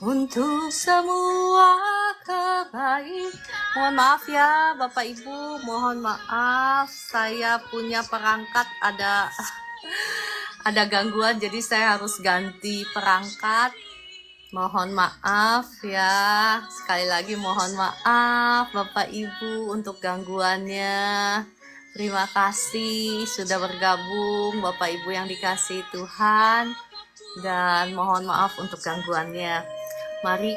untuk semua kebaikan. Mohon maaf ya Bapak Ibu, mohon maaf saya punya perangkat ada gangguan, jadi saya harus ganti perangkat. Mohon maaf ya, sekali lagi mohon maaf Bapak Ibu untuk gangguannya. Terima kasih sudah bergabung Bapak Ibu yang dikasihi Tuhan, dan mohon maaf untuk gangguannya. Mari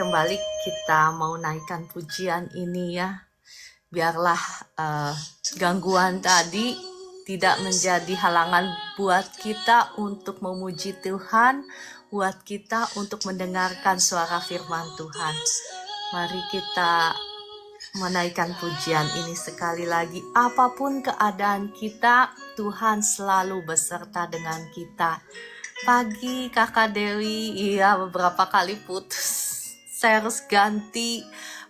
kembali kita mau naikkan pujian ini ya. Biarlah gangguan tadi tidak menjadi halangan buat kita untuk memuji Tuhan, buat kita untuk mendengarkan suara firman Tuhan. Mari kita menaikkan pujian ini sekali lagi. Apapun keadaan kita, Tuhan selalu beserta dengan kita. Pagi Kakak Dewi, iya beberapa kali putus. Saya harus ganti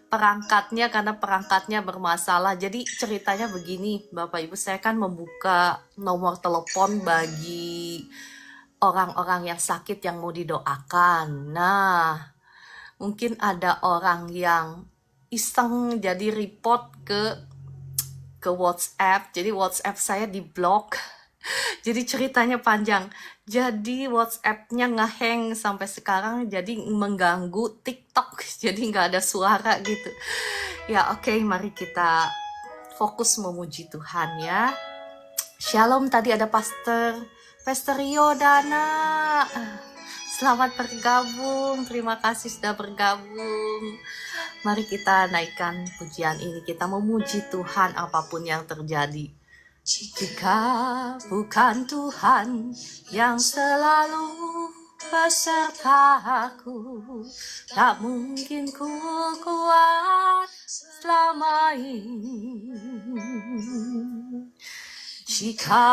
perangkatnya karena perangkatnya bermasalah. Jadi ceritanya begini, Bapak Ibu, saya kan membuka nomor telepon bagi orang-orang yang sakit yang mau didoakan. Nah, mungkin ada orang yang iseng jadi report ke WhatsApp. Jadi WhatsApp saya diblok. Jadi ceritanya panjang. Jadi WhatsApp-nya ngehang sampai sekarang, jadi mengganggu TikTok. Jadi nggak ada suara gitu. Ya oke, mari kita fokus memuji Tuhan ya. Shalom, tadi ada Pastor Rio Dana. Selamat bergabung, terima kasih sudah bergabung. Mari kita naikkan pujian ini, kita memuji Tuhan apapun yang terjadi. Jika bukan Tuhan yang selalu besertaku, tak mungkin ku kuat selama ini. Jika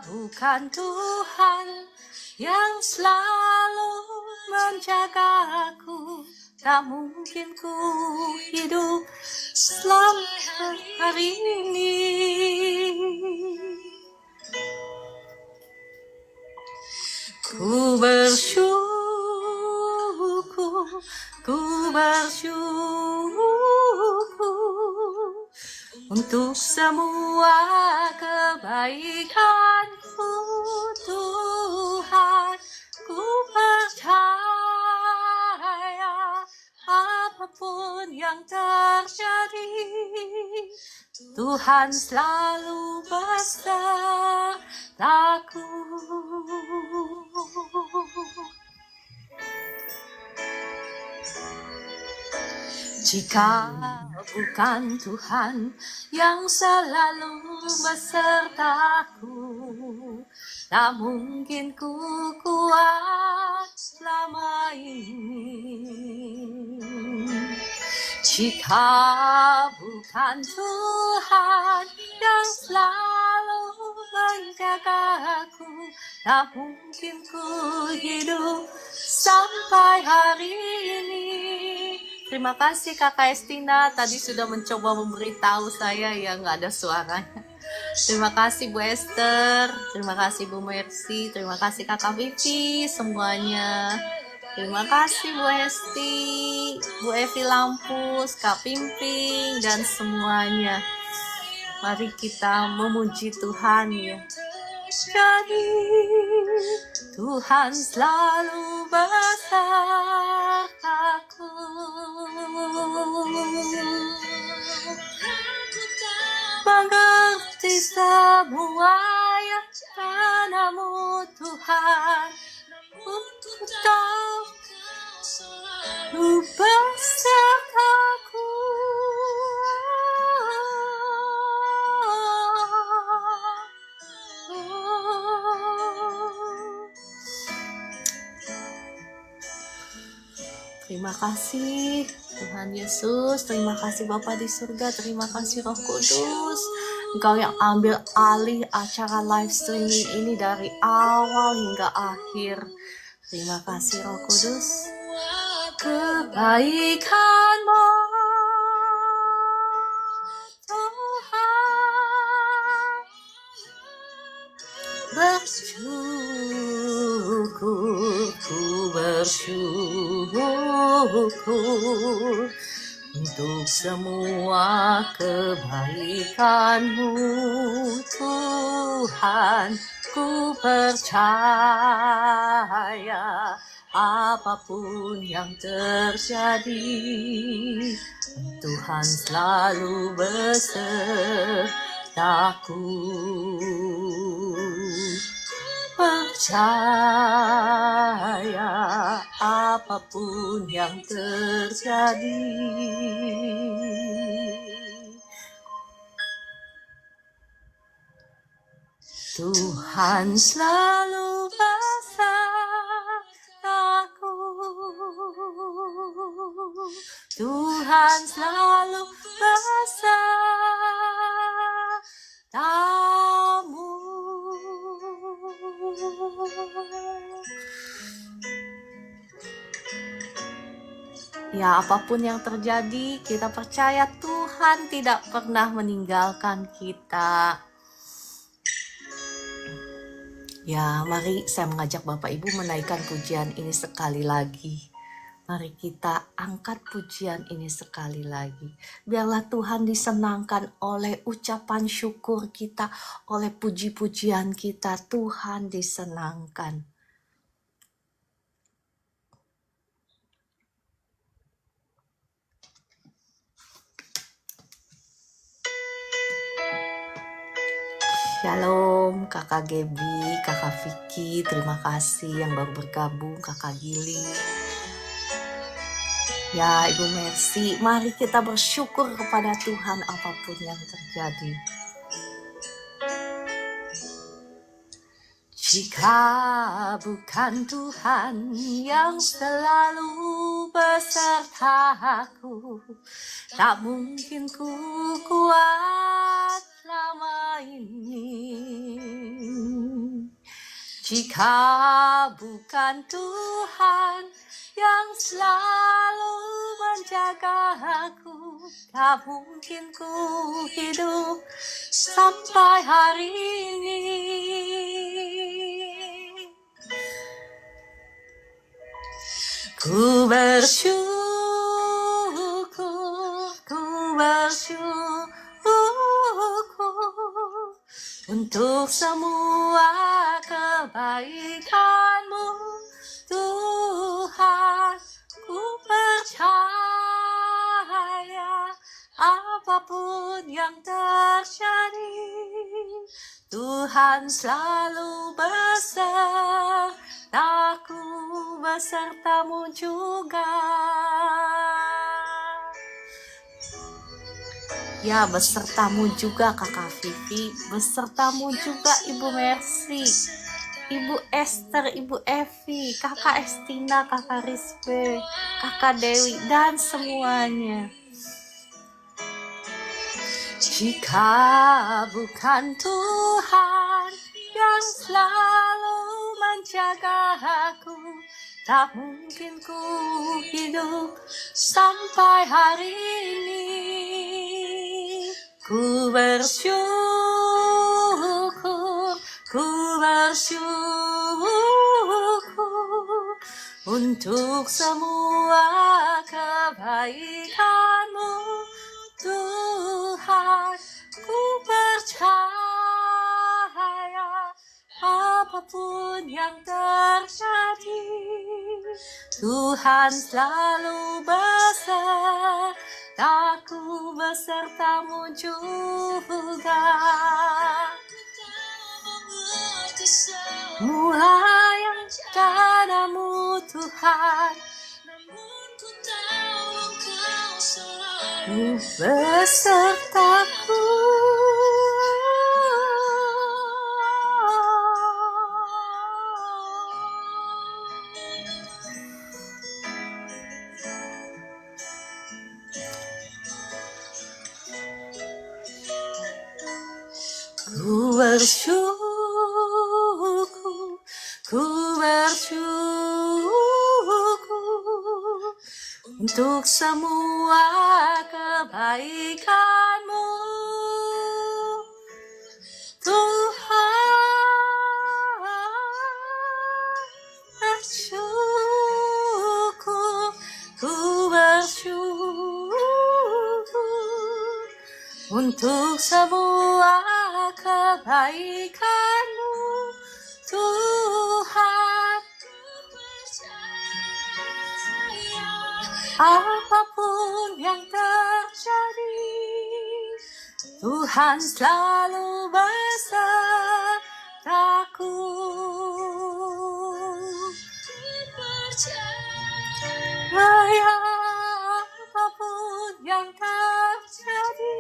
bukan Tuhan yang selalu menjagaku, tak mungkin ku hidup selama hari ini. Ku bersyukur untuk semua kebaikan-Mu, Tuhan. Ku percaya apapun yang terjadi, Tuhan selalu besertaku. Jika bukan Tuhan yang selalu besertaku, tak mungkin ku kuat selama ini. Jika bukan Tuhan yang selalu menjagaku, tak mungkin ku hidup sampai hari ini. Terima kasih Kakak Estina, tadi sudah mencoba memberitahu saya ya nggak ada suaranya. Terima kasih Bu Esther, terima kasih Bu Mercy, terima kasih Kakak Vivi semuanya. Terima kasih Bu Hesti, Bu Evi Lampus, Kak Pimping, dan semuanya. Mari kita memuji Tuhan ya. Jadi Tuhan selalu besertaku. Mengerti semua yang padamu Tuhan, untuk tahu Lu besertaku. Terima kasih Tuhan Yesus, terima kasih Bapa di surga, terima kasih Roh Kudus, Engkau yang ambil alih acara live streaming ini dari awal hingga akhir. Terima kasih Roh Kudus. Kebaikan-Mu Tuhan, bersyukur, ku bersyukur untuk semua kebaikan-Mu, Tuhan. Ku percaya apapun yang terjadi, Tuhan selalu besertaku. Percaya apapun yang terjadi, Tuhan selalu besertaku. Tuhan selalu besertamu. Ya, apapun yang terjadi, kita percaya Tuhan tidak pernah meninggalkan kita. Ya, mari saya mengajak Bapak Ibu menaikkan pujian ini sekali lagi. Mari kita angkat pujian ini sekali lagi. Biarlah Tuhan disenangkan oleh ucapan syukur kita, oleh puji-pujian kita. Tuhan disenangkan. Shalom Kakak Gebi, Kakak Vicky, terima kasih yang baru bergabung, Kakak Gili. Ya Ibu Mercy, mari kita bersyukur kepada Tuhan apapun yang terjadi. Jika bukan Tuhan yang selalu besertaku, tak mungkin ku kuat lama ini. Jika bukan Tuhan yang selalu menjaga aku, tak mungkin ku hidup sampai hari ini. Ku bersyukur untuk semua kebaikan-Mu, Tuhan. Ku percaya apapun yang terjadi, Tuhan selalu besertaku, besertamu juga. Ya, besertamu juga Kakak Vivi, besertamu juga Ibu Mercy, Ibu Esther, Ibu Evi, Kakak Estina, Kakak Rispe, Kakak Dewi, dan semuanya. Jika bukan Tuhan yang selalu menjaga aku, tak mungkin ku hidup sampai hari ini. Ku bersyukur untuk semua kebaikan-Mu, Tuhan. Ku percaya apapun yang terjadi, Tuhan selalu besertaku, besertamu juga. Mulai yang padamu Tuhan, besertaku. Ku bersyukur untuk semua kebaikan-Mu, Tuhan. untuk semua kebaikan-Mu, Tuhan. Apapun yang terjadi, Tuhan selalu besertaku. Apapun yang terjadi,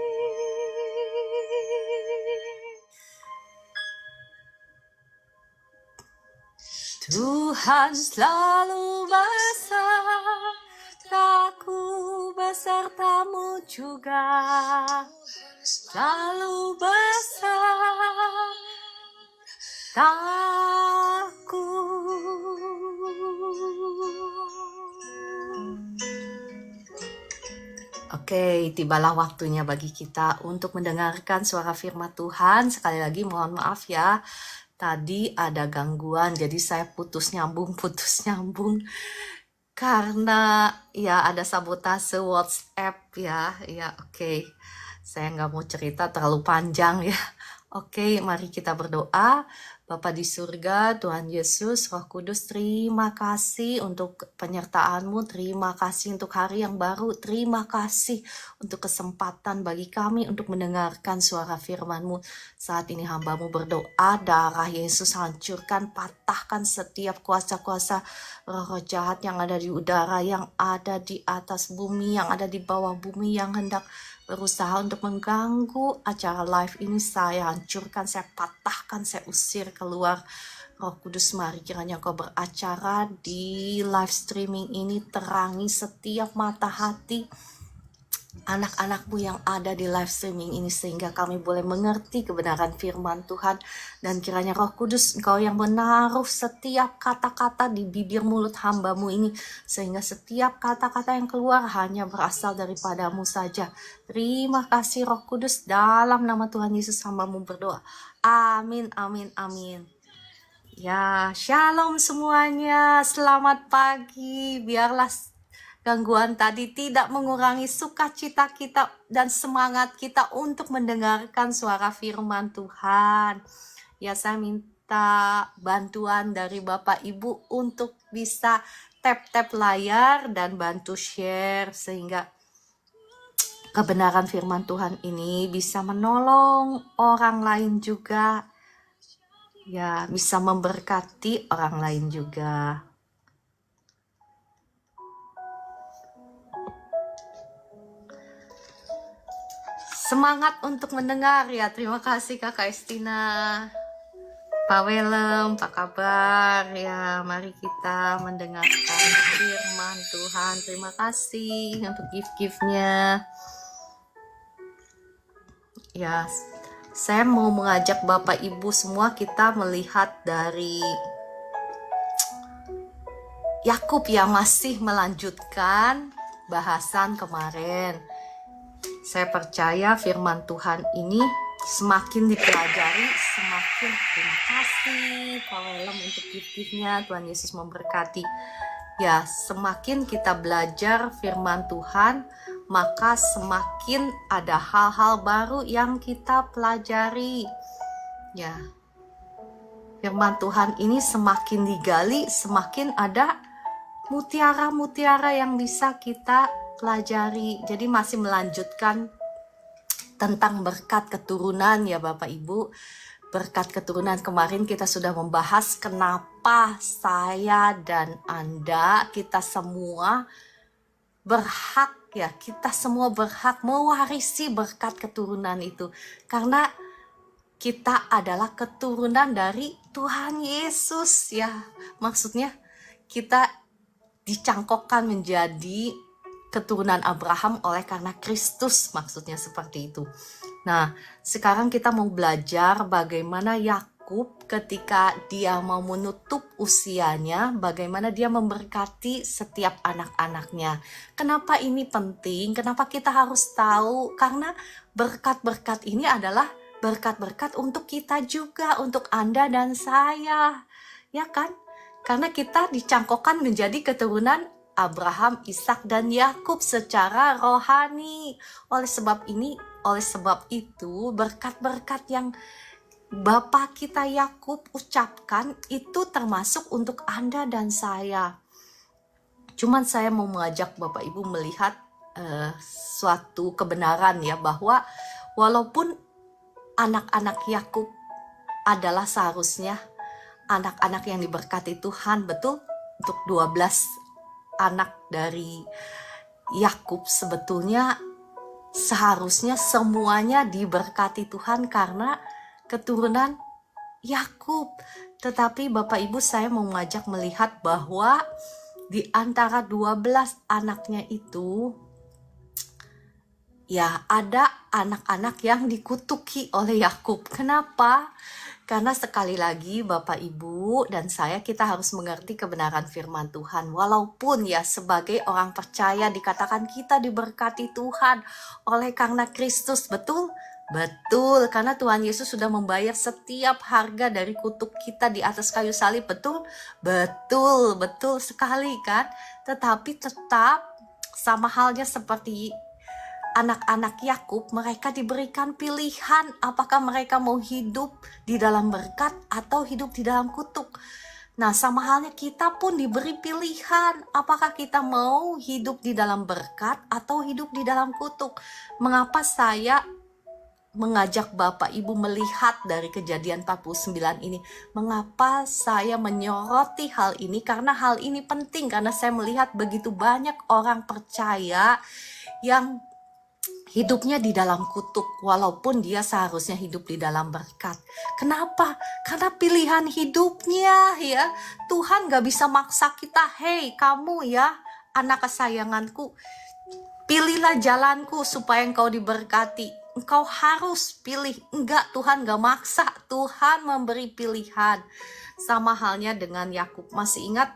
Tuhan selalu besertaku, besertamu juga, selalu besertaku. Oke, tibalah waktunya bagi kita untuk mendengarkan suara firman Tuhan. Sekali lagi mohon maaf ya, tadi ada gangguan, jadi saya putus nyambung. Karena ya ada sabotase WhatsApp ya. Ya oke, saya nggak mau cerita terlalu panjang ya. Oke, mari kita berdoa. Bapa di surga, Tuhan Yesus, Roh Kudus, terima kasih untuk penyertaan-Mu, terima kasih untuk hari yang baru, terima kasih untuk kesempatan bagi kami untuk mendengarkan suara firman-Mu. Saat ini hamba-Mu berdoa, darah Yesus hancurkan, patahkan setiap kuasa-kuasa roh-roh jahat yang ada di udara, yang ada di atas bumi, yang ada di bawah bumi, yang hendak berusaha untuk mengganggu acara live ini. Saya hancurkan, saya patahkan, saya usir keluar. Roh Kudus, mari kiranya Kau beracara di live streaming ini, terangi setiap mata hati anak-anak-Mu yang ada di live streaming ini, sehingga kami boleh mengerti kebenaran firman Tuhan. Dan kiranya Roh Kudus, Engkau yang menaruh setiap kata-kata di bibir mulut hamba-Mu ini, sehingga setiap kata-kata yang keluar hanya berasal daripada-Mu saja. Terima kasih Roh Kudus, dalam nama Tuhan Yesus hamba-Mu berdoa. Amin, amin, amin. Ya, shalom semuanya, selamat pagi. Biarlah gangguan tadi tidak mengurangi sukacita kita dan semangat kita untuk mendengarkan suara firman Tuhan. Ya, saya minta bantuan dari Bapak Ibu untuk bisa tap-tap layar dan bantu share, sehingga kebenaran firman Tuhan ini bisa menolong orang lain juga. Ya, bisa memberkati orang lain juga. Semangat untuk mendengar ya. Terima kasih Kakak Estina, Pak Welem, apa kabar ya. Mari kita mendengarkan firman Tuhan. Terima kasih untuk gift-giftnya ya. Saya mau mengajak Bapak Ibu semua kita melihat dari Yakub yang masih melanjutkan bahasan kemarin. Saya percaya firman Tuhan ini semakin dipelajari, semakin terima kasih Pak Welem untuk gift-giftnya. Tuhan Yesus memberkati. Ya, semakin kita belajar firman Tuhan, maka semakin ada hal-hal baru yang kita pelajari. Ya, firman Tuhan ini semakin digali, semakin ada mutiara-mutiara yang bisa kita pelajari. Jadi masih melanjutkan tentang berkat keturunan ya Bapak Ibu. Berkat keturunan kemarin kita sudah membahas kenapa saya dan Anda, kita semua berhak ya, kita semua berhak mewarisi berkat keturunan itu. Karena kita adalah keturunan dari Tuhan Yesus ya. Maksudnya kita dicangkokkan menjadi keturunan Abraham oleh karena Kristus, maksudnya seperti itu. Nah, sekarang kita mau belajar bagaimana Yakub ketika dia mau menutup usianya, bagaimana dia memberkati setiap anak-anaknya. Kenapa ini penting? Kenapa kita harus tahu? Karena berkat-berkat ini adalah berkat-berkat untuk kita juga, untuk Anda dan saya. Ya kan? Karena kita dicangkokkan menjadi keturunan Abraham, Ishak, dan Yakub secara rohani. Oleh sebab ini Oleh sebab itu, berkat-berkat yang Bapak kita Yakub ucapkan itu termasuk untuk Anda dan saya. Cuman saya mau mengajak Bapak Ibu melihat suatu kebenaran ya, bahwa walaupun anak-anak Yakub adalah seharusnya anak-anak yang diberkati Tuhan, betul, untuk 12 anak dari Yakub sebetulnya seharusnya semuanya diberkati Tuhan karena keturunan Yakub. Tetapi Bapak Ibu, saya mau mengajak melihat bahwa di antara 12 anaknya itu, ya ada anak-anak yang dikutuki oleh Yakub. Kenapa? Karena sekali lagi Bapak Ibu dan saya, kita harus mengerti kebenaran firman Tuhan. Walaupun ya sebagai orang percaya dikatakan kita diberkati Tuhan oleh karena Kristus, betul? Betul, karena Tuhan Yesus sudah membayar setiap harga dari kutuk kita di atas kayu salib, betul? Betul, betul sekali kan? Tetapi tetap sama halnya seperti anak-anak Yakub, mereka diberikan pilihan apakah mereka mau hidup di dalam berkat atau hidup di dalam kutuk. Nah, sama halnya kita pun diberi pilihan apakah kita mau hidup di dalam berkat atau hidup di dalam kutuk. Mengapa saya mengajak Bapak Ibu melihat dari Kejadian 49 ini? Mengapa saya menyoroti hal ini? Karena hal ini penting, karena saya melihat begitu banyak orang percaya yang hidupnya di dalam kutuk walaupun dia seharusnya hidup di dalam berkat. Kenapa? Karena pilihan hidupnya ya. Tuhan gak bisa maksa kita, "Hei kamu ya anak kesayanganku, pilihlah jalanku supaya engkau diberkati. Engkau harus pilih." Enggak, Tuhan gak maksa, Tuhan memberi pilihan. Sama halnya dengan Yakub. Masih ingat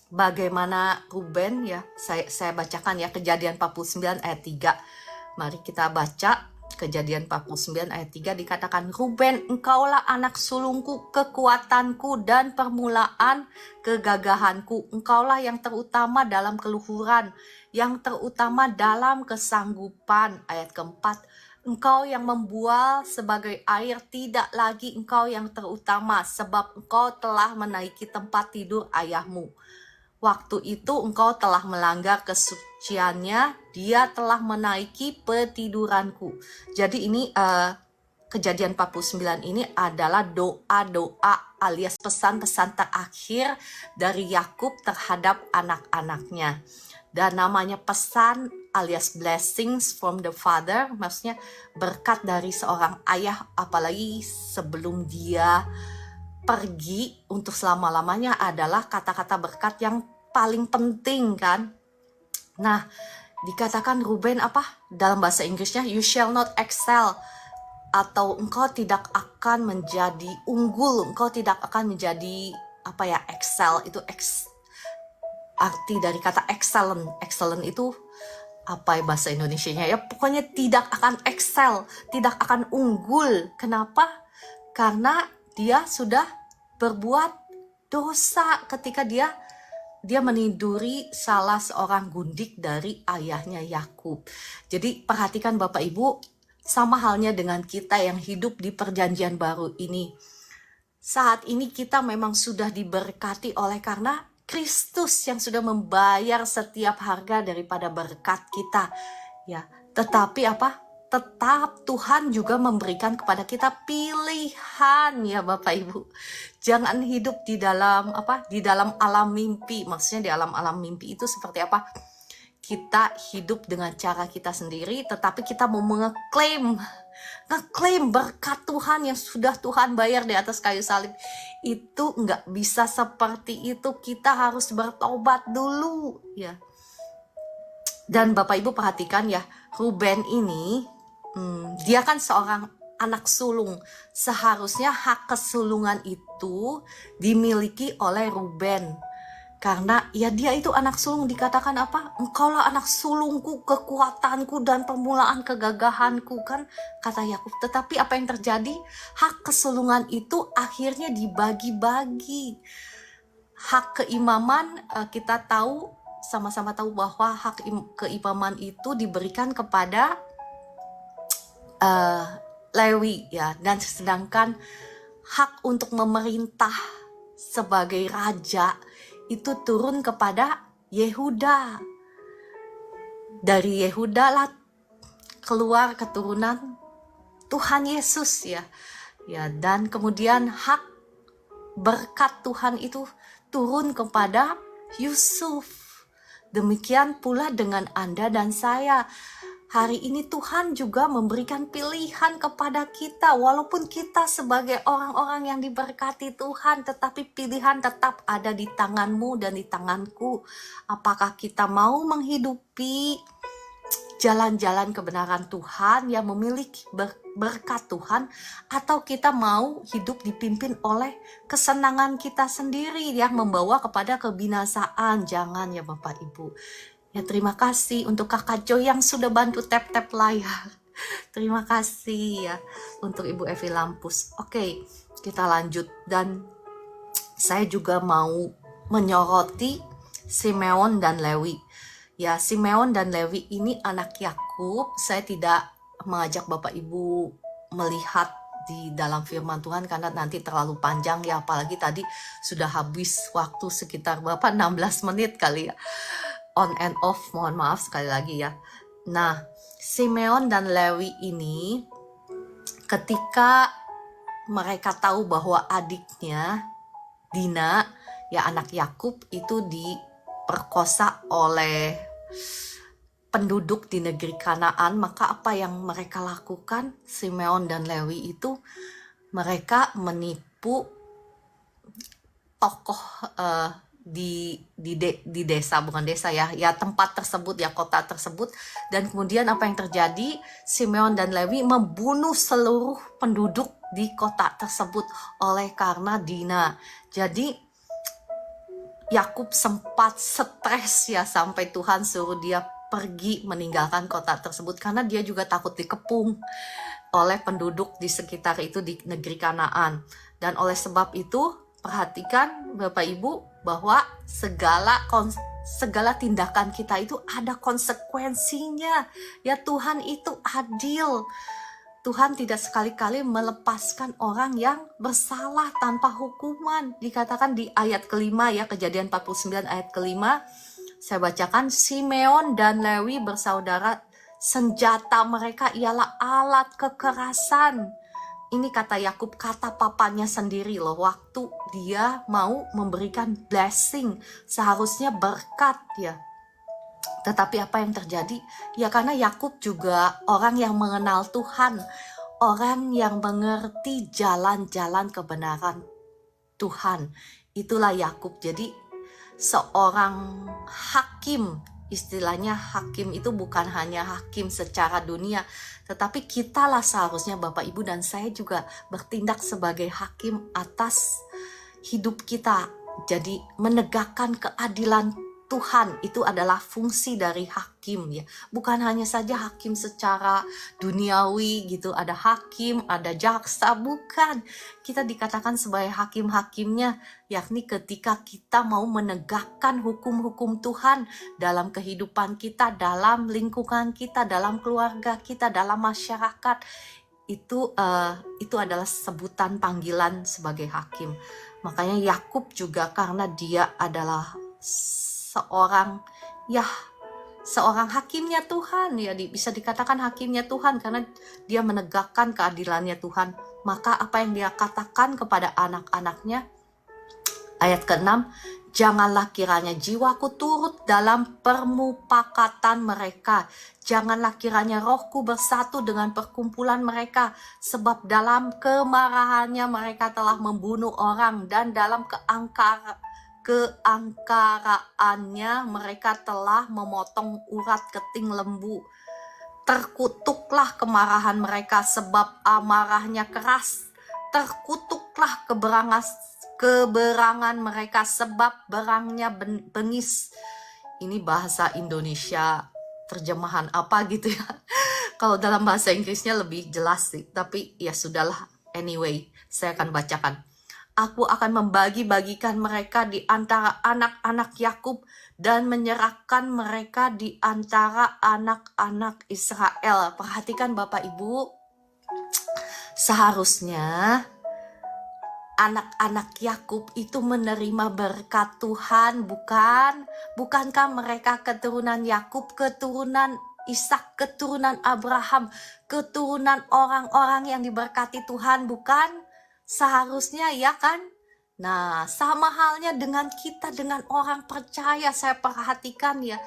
bagaimana Ruben ya? Saya bacakan ya, Kejadian 49 ayat 3. Mari kita baca Kejadian 49 ayat 3, dikatakan, "Ruben, engkaulah anak sulungku, kekuatanku dan permulaan kegagahanku. Engkaulah yang terutama dalam keluhuran, yang terutama dalam kesanggupan." Ayat keempat, "Engkau yang membual sebagai air, tidak lagi engkau yang terutama, sebab engkau telah menaiki tempat tidur ayahmu. Waktu itu engkau telah melanggar kesuciannya, dia telah menaiki petiduranku." Jadi ini Kejadian 49 ini adalah doa-doa alias pesan-pesan terakhir dari Yakub terhadap anak-anaknya. Dan namanya pesan alias blessings from the father, maksudnya berkat dari seorang ayah, apalagi sebelum dia pergi untuk selama-lamanya, adalah kata-kata berkat yang paling penting kan. Nah, dikatakan Ruben apa? Dalam bahasa Inggrisnya, "You shall not excel," atau engkau tidak akan menjadi unggul, engkau tidak akan menjadi apa ya, excel itu arti dari kata excellent. Excellent itu apa ya bahasa Indonesianya ya, pokoknya tidak akan excel, tidak akan unggul. Kenapa? Karena dia sudah berbuat dosa ketika dia meniduri salah seorang gundik dari ayahnya Yakub. Jadi perhatikan Bapak Ibu, sama halnya dengan kita yang hidup di perjanjian baru ini. Saat ini kita memang sudah diberkati oleh karena Kristus yang sudah membayar setiap harga daripada berkat kita. Ya, tetapi apa? Tetap Tuhan juga memberikan kepada kita pilihan ya Bapak Ibu. Jangan hidup di dalam apa? Di dalam alam mimpi. Maksudnya di alam mimpi itu seperti apa? Kita hidup dengan cara kita sendiri, tetapi kita mau ngeklaim berkat Tuhan yang sudah Tuhan bayar di atas kayu salib. Itu nggak bisa seperti itu. Kita harus bertobat dulu ya. Dan Bapak Ibu perhatikan ya, Ruben ini dia kan seorang anak sulung. Seharusnya hak kesulungan itu dimiliki oleh Ruben. Karena ya dia itu anak sulung, dikatakan apa? "Engkaulah anak sulungku, kekuatanku dan permulaan kegagahanku," kan kata Yakub. Tetapi apa yang terjadi? Hak kesulungan itu akhirnya dibagi-bagi. Hak keimaman kita tahu, sama-sama tahu bahwa hak keimaman itu diberikan kepada eh, Lewi ya, dan sedangkan hak untuk memerintah sebagai raja itu turun kepada Yehuda. Dari Yehuda lah keluar keturunan Tuhan Yesus ya. Ya, dan kemudian hak berkat Tuhan itu turun kepada Yusuf. Demikian pula dengan Anda dan saya. Hari ini Tuhan juga memberikan pilihan kepada kita. Walaupun kita sebagai orang-orang yang diberkati Tuhan, tetapi pilihan tetap ada di tanganmu dan di tanganku. Apakah kita mau menghidupi jalan-jalan kebenaran Tuhan yang memiliki berkat Tuhan, atau kita mau hidup dipimpin oleh kesenangan kita sendiri yang membawa kepada kebinasaan? Jangan ya Bapak Ibu. Ya, terima kasih untuk Kakak Joy yang sudah bantu tap-tap layar. Terima kasih ya untuk Ibu Evi Lampus. Oke, kita lanjut. Dan saya juga mau menyoroti Simeon dan Lewi. Ya, Simeon dan Lewi ini anak Yakub. Saya tidak mengajak Bapak Ibu melihat di dalam firman Tuhan karena nanti terlalu panjang ya, apalagi tadi sudah habis waktu sekitar Bapak 16 menit kali ya. On and off, mohon maaf sekali lagi ya. Nah, Simeon dan Lewi ini ketika mereka tahu bahwa adiknya Dina, ya anak Yakub, itu diperkosa oleh penduduk di negeri Kanaan, maka apa yang mereka lakukan? Simeon dan Lewi itu mereka menipu tokoh di desa, bukan desa ya tempat tersebut ya, kota tersebut. Dan kemudian apa yang terjadi? Simeon dan Lewi membunuh seluruh penduduk di kota tersebut oleh karena Dina. Jadi Yakub sempat stres ya, sampai Tuhan suruh dia pergi meninggalkan kota tersebut karena dia juga takut dikepung oleh penduduk di sekitar itu di negeri Kanaan. Dan oleh sebab itu, perhatikan Bapak Ibu bahwa segala tindakan kita itu ada konsekuensinya. Ya, Tuhan itu adil. Tuhan tidak sekali-kali melepaskan orang yang bersalah tanpa hukuman. Dikatakan di ayat kelima ya, Kejadian 49 ayat kelima, saya bacakan, Simeon dan Lewi bersaudara, senjata mereka ialah alat kekerasan. Ini kata Yakub, kata papanya sendiri loh, waktu dia mau memberikan blessing, seharusnya berkat ya. Tetapi apa yang terjadi? Ya karena Yakub juga orang yang mengenal Tuhan, orang yang mengerti jalan-jalan kebenaran Tuhan. Itulah Yakub. Jadi seorang hakim, istilahnya hakim itu bukan hanya hakim secara dunia, tetapi kitalah seharusnya Bapak Ibu dan saya juga bertindak sebagai hakim atas hidup kita. Jadi menegakkan keadilan Tuhan itu adalah fungsi dari hakim ya. Bukan hanya saja hakim secara duniawi gitu, ada hakim, ada jaksa, bukan. Kita dikatakan sebagai hakim-hakimnya, yakni ketika kita mau menegakkan hukum-hukum Tuhan dalam kehidupan kita, dalam lingkungan kita, dalam keluarga kita, dalam masyarakat. Itu adalah sebutan panggilan sebagai hakim. Makanya Yakub juga karena dia adalah seorang hakimnya Tuhan ya, bisa dikatakan hakimnya Tuhan karena dia menegakkan keadilannya Tuhan. Maka apa yang dia katakan kepada anak-anaknya, ayat ke-6, janganlah kiranya jiwaku turut dalam permupakatan mereka, janganlah kiranya rohku bersatu dengan perkumpulan mereka, sebab dalam kemarahannya mereka telah membunuh orang, dan dalam keangkaraannya mereka telah memotong urat keting lembu. Terkutuklah kemarahan mereka sebab amarahnya keras, terkutuklah keberangan mereka sebab berangnya bengis. Ini bahasa Indonesia, terjemahan apa gitu ya. Kalau dalam bahasa Inggrisnya lebih jelas sih, tapi ya sudahlah, anyway saya akan bacakan. Aku akan membagi-bagikan mereka di antara anak-anak Yakub dan menyerahkan mereka di antara anak-anak Israel. Perhatikan Bapak Ibu, Seharusnya anak-anak Yakub itu menerima berkat Tuhan, bukankah mereka keturunan Yakub, keturunan Ishak, keturunan Abraham, keturunan orang-orang yang diberkati Tuhan, bukan? Seharusnya ya kan? Nah, sama halnya dengan kita, dengan orang percaya. Saya perhatikan ya,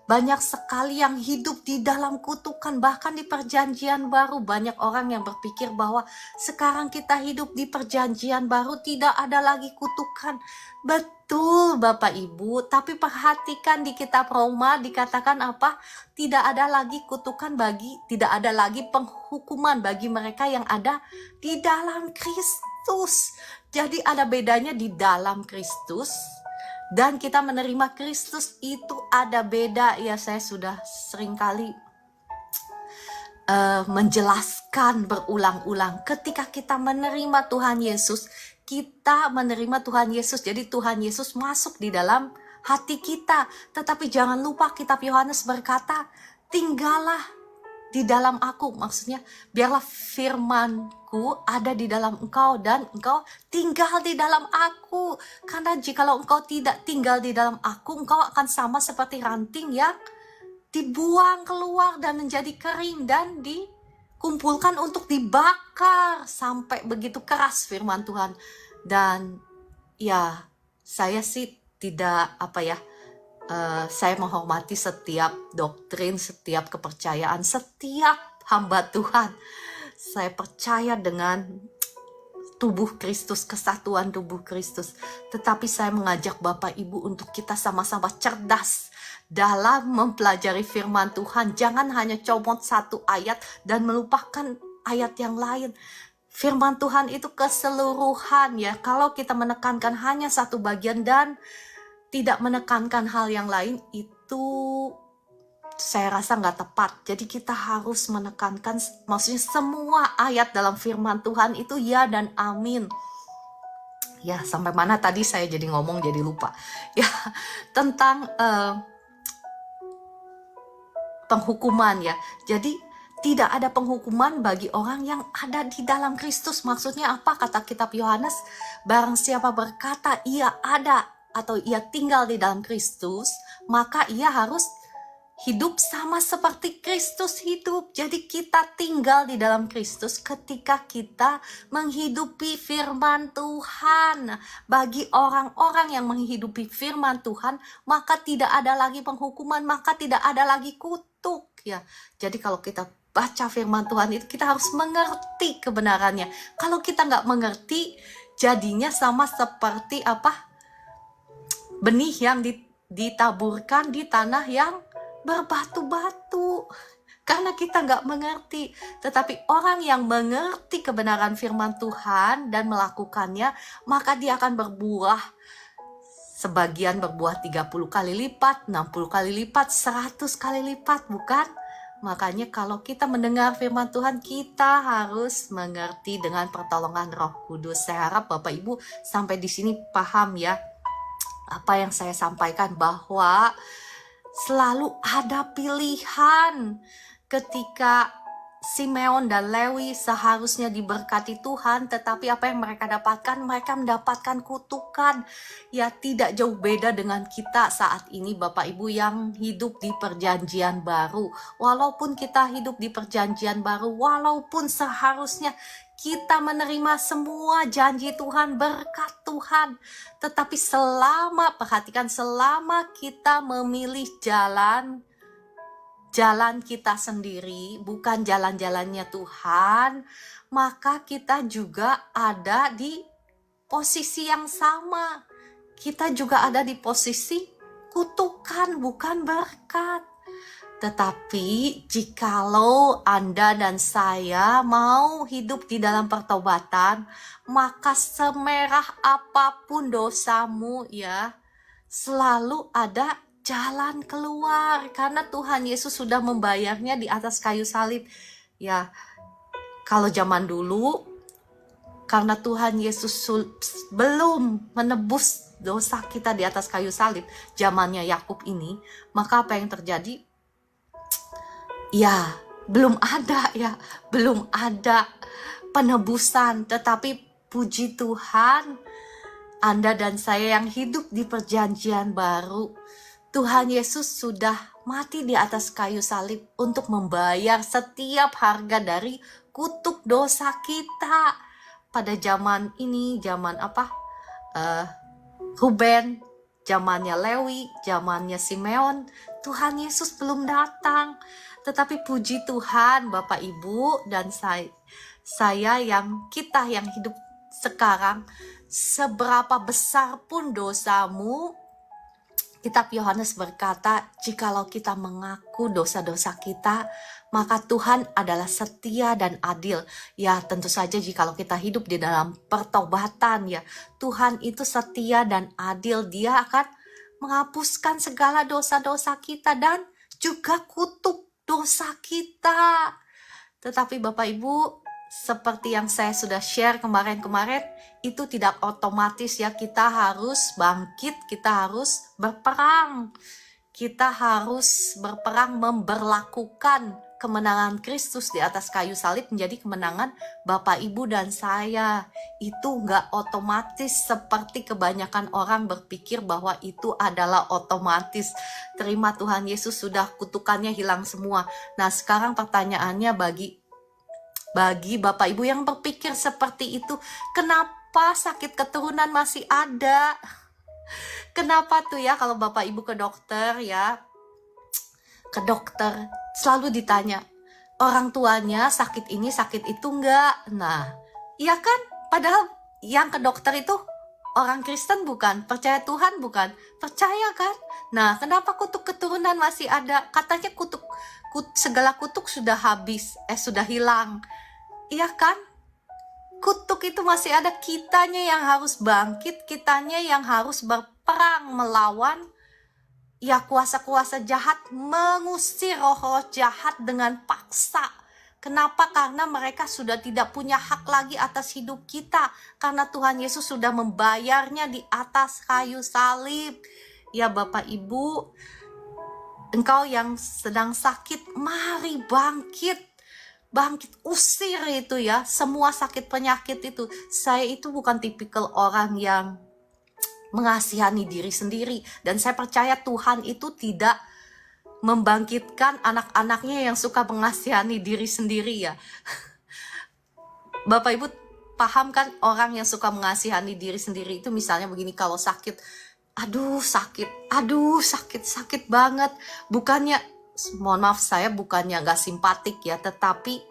banyak sekali yang hidup di dalam kutukan. Bahkan di perjanjian baru, banyak orang yang berpikir bahwa sekarang kita hidup di perjanjian baru tidak ada lagi kutukan. Betul Bapak Ibu, tapi perhatikan di kitab Roma dikatakan apa? Tidak ada lagi kutukan tidak ada lagi penghukuman bagi mereka yang ada di dalam Kristus. Jadi ada bedanya di dalam Kristus dan kita menerima Kristus, itu ada beda ya. Saya sudah seringkali menjelaskan berulang-ulang. Ketika kita menerima Tuhan Yesus, kita menerima Tuhan Yesus. Jadi Tuhan Yesus masuk di dalam hati kita. Tetapi jangan lupa kitab Yohanes berkata, tinggallah di dalam aku. Maksudnya biarlah firmanku ada di dalam engkau dan engkau tinggal di dalam aku. Karena jikalau engkau tidak tinggal di dalam aku, engkau akan sama seperti ranting yang dibuang keluar dan menjadi kering dan dikumpulkan untuk dibakar. Sampai begitu keras firman Tuhan. Dan ya, saya sih tidak saya menghormati setiap doktrin, setiap kepercayaan, setiap hamba Tuhan. Saya percaya dengan tubuh Kristus, kesatuan tubuh Kristus. Tetapi saya mengajak Bapak Ibu untuk kita sama-sama cerdas dalam mempelajari firman Tuhan. Jangan hanya comot satu ayat dan melupakan ayat yang lain. Firman Tuhan itu keseluruhan ya. Kalau kita menekankan hanya satu bagian dan tidak menekankan hal yang lain, itu saya rasa nggak tepat. Jadi kita harus menekankan, maksudnya semua ayat dalam firman Tuhan itu ya dan amin. Ya, sampai mana tadi saya jadi ngomong jadi lupa. Ya, tentang penghukuman ya. Jadi tidak ada penghukuman bagi orang yang ada di dalam Kristus. Maksudnya apa? Kata kitab Yohanes, barang siapa berkata ia ada atau ia tinggal di dalam Kristus, maka ia harus hidup sama seperti Kristus hidup. Jadi kita tinggal di dalam Kristus ketika kita menghidupi firman Tuhan. Bagi orang-orang yang menghidupi firman Tuhan, maka tidak ada lagi penghukuman, maka tidak ada lagi kutuk ya. Jadi kalau kita baca firman Tuhan itu, kita harus mengerti kebenarannya. Kalau kita nggak mengerti, jadinya sama seperti benih yang ditaburkan di tanah yang berbatu-batu. Karena kita nggak mengerti. Tetapi orang yang mengerti kebenaran firman Tuhan dan melakukannya, maka dia akan berbuah. Sebagian berbuah 30 kali lipat, 60 kali lipat, 100 kali lipat, bukan? Makanya kalau kita mendengar firman Tuhan, kita harus mengerti dengan pertolongan Roh Kudus. Saya harap Bapak Ibu sampai di sini paham ya apa yang saya sampaikan, bahwa selalu ada pilihan. Ketika Simeon dan Lewi seharusnya diberkati Tuhan, tetapi apa yang mereka dapatkan? Mereka mendapatkan kutukan. Ya, tidak jauh beda dengan kita saat ini Bapak Ibu yang hidup di perjanjian baru. Walaupun kita hidup di perjanjian baru, walaupun seharusnya kita menerima semua janji Tuhan, berkat Tuhan, tetapi perhatikan, selama kita memilih jalan kita sendiri, bukan jalan-jalannya Tuhan, maka kita juga ada di posisi yang sama. Kita juga ada di posisi kutukan, bukan berkat. Tetapi jikalau Anda dan saya mau hidup di dalam pertobatan, maka semerah apapun dosamu ya, selalu ada jalan keluar. Karena Tuhan Yesus sudah membayarnya di atas kayu salib. Ya, kalau zaman dulu, karena Tuhan Yesus belum menebus dosa kita di atas kayu salib, zamannya Yakub ini, maka apa yang terjadi? Ya, belum ada penebusan. Tetapi puji Tuhan, Anda dan saya yang hidup di perjanjian baru, Tuhan Yesus sudah mati di atas kayu salib untuk membayar setiap harga dari kutuk dosa kita. Pada zaman ini, zaman apa? Ruben, zamannya Lewi, zamannya Simeon, Tuhan Yesus belum datang. Tetapi puji Tuhan, Bapak Ibu dan saya kita yang hidup sekarang, seberapa besar pun dosamu, Kitab Yohanes berkata, jikalau kita mengaku dosa-dosa kita, maka Tuhan adalah setia dan adil. Ya, tentu saja jikalau kita hidup di dalam pertobatan, ya, Tuhan itu setia dan adil. Dia akan menghapuskan segala dosa-dosa kita dan juga kutuk dosa kita. Tetapi Bapak Ibu, seperti yang saya sudah share kemarin-kemarin, itu tidak otomatis ya, kita harus bangkit, kita harus berperang. Kita harus berperang memberlakukan kemenangan Kristus di atas kayu salib menjadi kemenangan Bapak Ibu dan saya. Itu nggak otomatis seperti kebanyakan orang berpikir bahwa itu adalah otomatis. Terima Tuhan Yesus, sudah kutukannya hilang semua. Nah, sekarang pertanyaannya bagi Bapak Ibu yang berpikir seperti itu, kenapa sakit keturunan masih ada? Kenapa tuh ya kalau Bapak Ibu ke dokter ya, ke dokter selalu ditanya, orang tuanya sakit ini sakit itu enggak? Nah, iya kan? Padahal yang ke dokter itu orang Kristen bukan, percaya Tuhan bukan, percaya kan? Nah, kenapa kutuk keturunan masih ada? Katanya segala kutuk sudah habis, sudah hilang. Iya kan? Kutuk itu masih ada, kitanya yang harus bangkit, kitanya yang harus berperang melawan ya kuasa-kuasa jahat, mengusir roh-roh jahat dengan paksa. Kenapa? Karena mereka sudah tidak punya hak lagi atas hidup kita, karena Tuhan Yesus sudah membayarnya di atas kayu salib. Ya Bapak Ibu, engkau yang sedang sakit, mari bangkit, usir itu ya, semua sakit penyakit itu. Saya itu bukan tipikal orang yang mengasihani diri sendiri, dan saya percaya Tuhan itu tidak membangkitkan anak-anaknya yang suka mengasihani diri sendiri ya. Bapak Ibu paham kan, orang yang suka mengasihani diri sendiri itu misalnya begini, kalau sakit, aduh sakit banget, bukannya, mohon maaf, saya bukannya gak simpatik ya, tetapi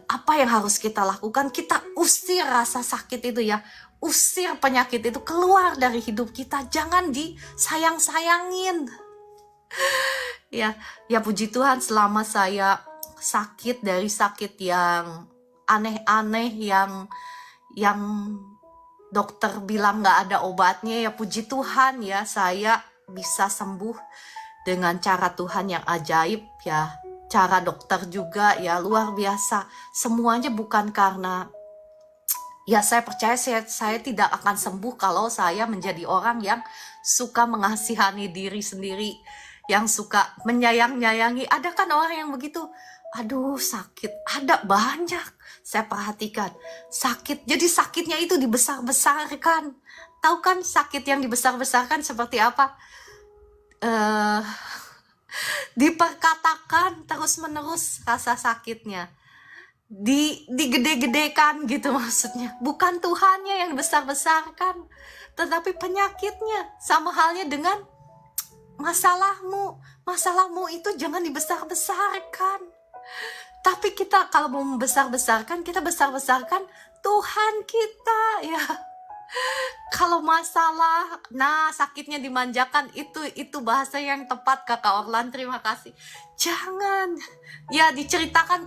apa yang harus kita lakukan? Kita usir rasa sakit itu ya, usir penyakit itu keluar dari hidup kita, jangan disayang-sayangin. Ya puji Tuhan, selama saya sakit dari sakit yang aneh-aneh, yang dokter bilang gak ada obatnya, ya puji Tuhan ya, saya bisa sembuh dengan cara Tuhan yang ajaib ya. Cara dokter juga ya luar biasa. Semuanya bukan karena, ya saya percaya saya tidak akan sembuh kalau saya menjadi orang yang suka mengasihani diri sendiri, yang suka menyayang-nyayangi. Ada kan orang yang begitu, aduh sakit, ada banyak. Saya perhatikan sakit, jadi sakitnya itu dibesar-besarkan. Tahu kan sakit yang dibesar-besarkan seperti apa? Diperkatakan terus-menerus rasa sakitnya, digede-gedekan gitu maksudnya. Bukan Tuhannya yang besar-besarkan, tetapi penyakitnya. Sama halnya dengan masalahmu itu jangan dibesar-besarkan. Tapi kita kalau mau membesar-besarkan, kita besar-besarkan Tuhan kita ya. Kalau masalah, nah sakitnya dimanjakan, itu bahasa yang tepat Kakak Orlan, terima kasih. Jangan, ya diceritakan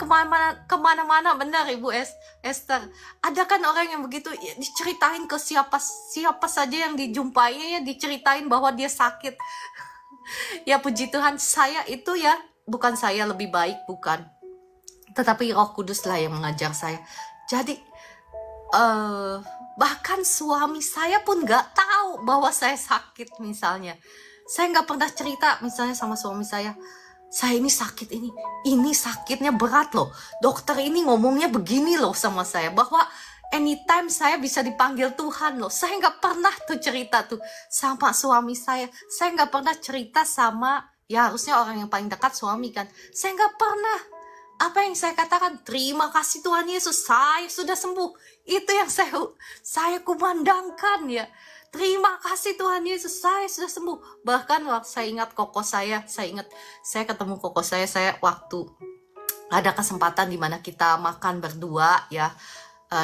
kemana-mana, benar Ibu Esther. Ada kan orang yang begitu, ya, diceritain ke siapa saja yang dijumpai, ya diceritain bahwa dia sakit. Ya puji Tuhan, saya itu ya, bukan saya lebih baik, bukan. Tetapi Roh Kudus lah yang mengajar saya. Jadi, bahkan suami saya pun gak tahu bahwa saya sakit misalnya. Saya gak pernah cerita misalnya sama suami saya saya ini sakit ini sakitnya berat loh. Dokter ini ngomongnya begini loh sama saya, bahwa anytime saya bisa dipanggil Tuhan loh. Saya nggak pernah tuh cerita tuh sama suami saya. Saya nggak pernah cerita sama, ya harusnya orang yang paling dekat suami kan. Saya nggak pernah. Apa yang saya katakan? Terima kasih Tuhan Yesus, saya sudah sembuh. Itu yang saya kumandangkan ya. Terima kasih Tuhan Yesus, saya sudah sembuh. Bahkan waktu saya ingat koko saya ingat saya ketemu koko saya waktu ada kesempatan di mana kita makan berdua ya.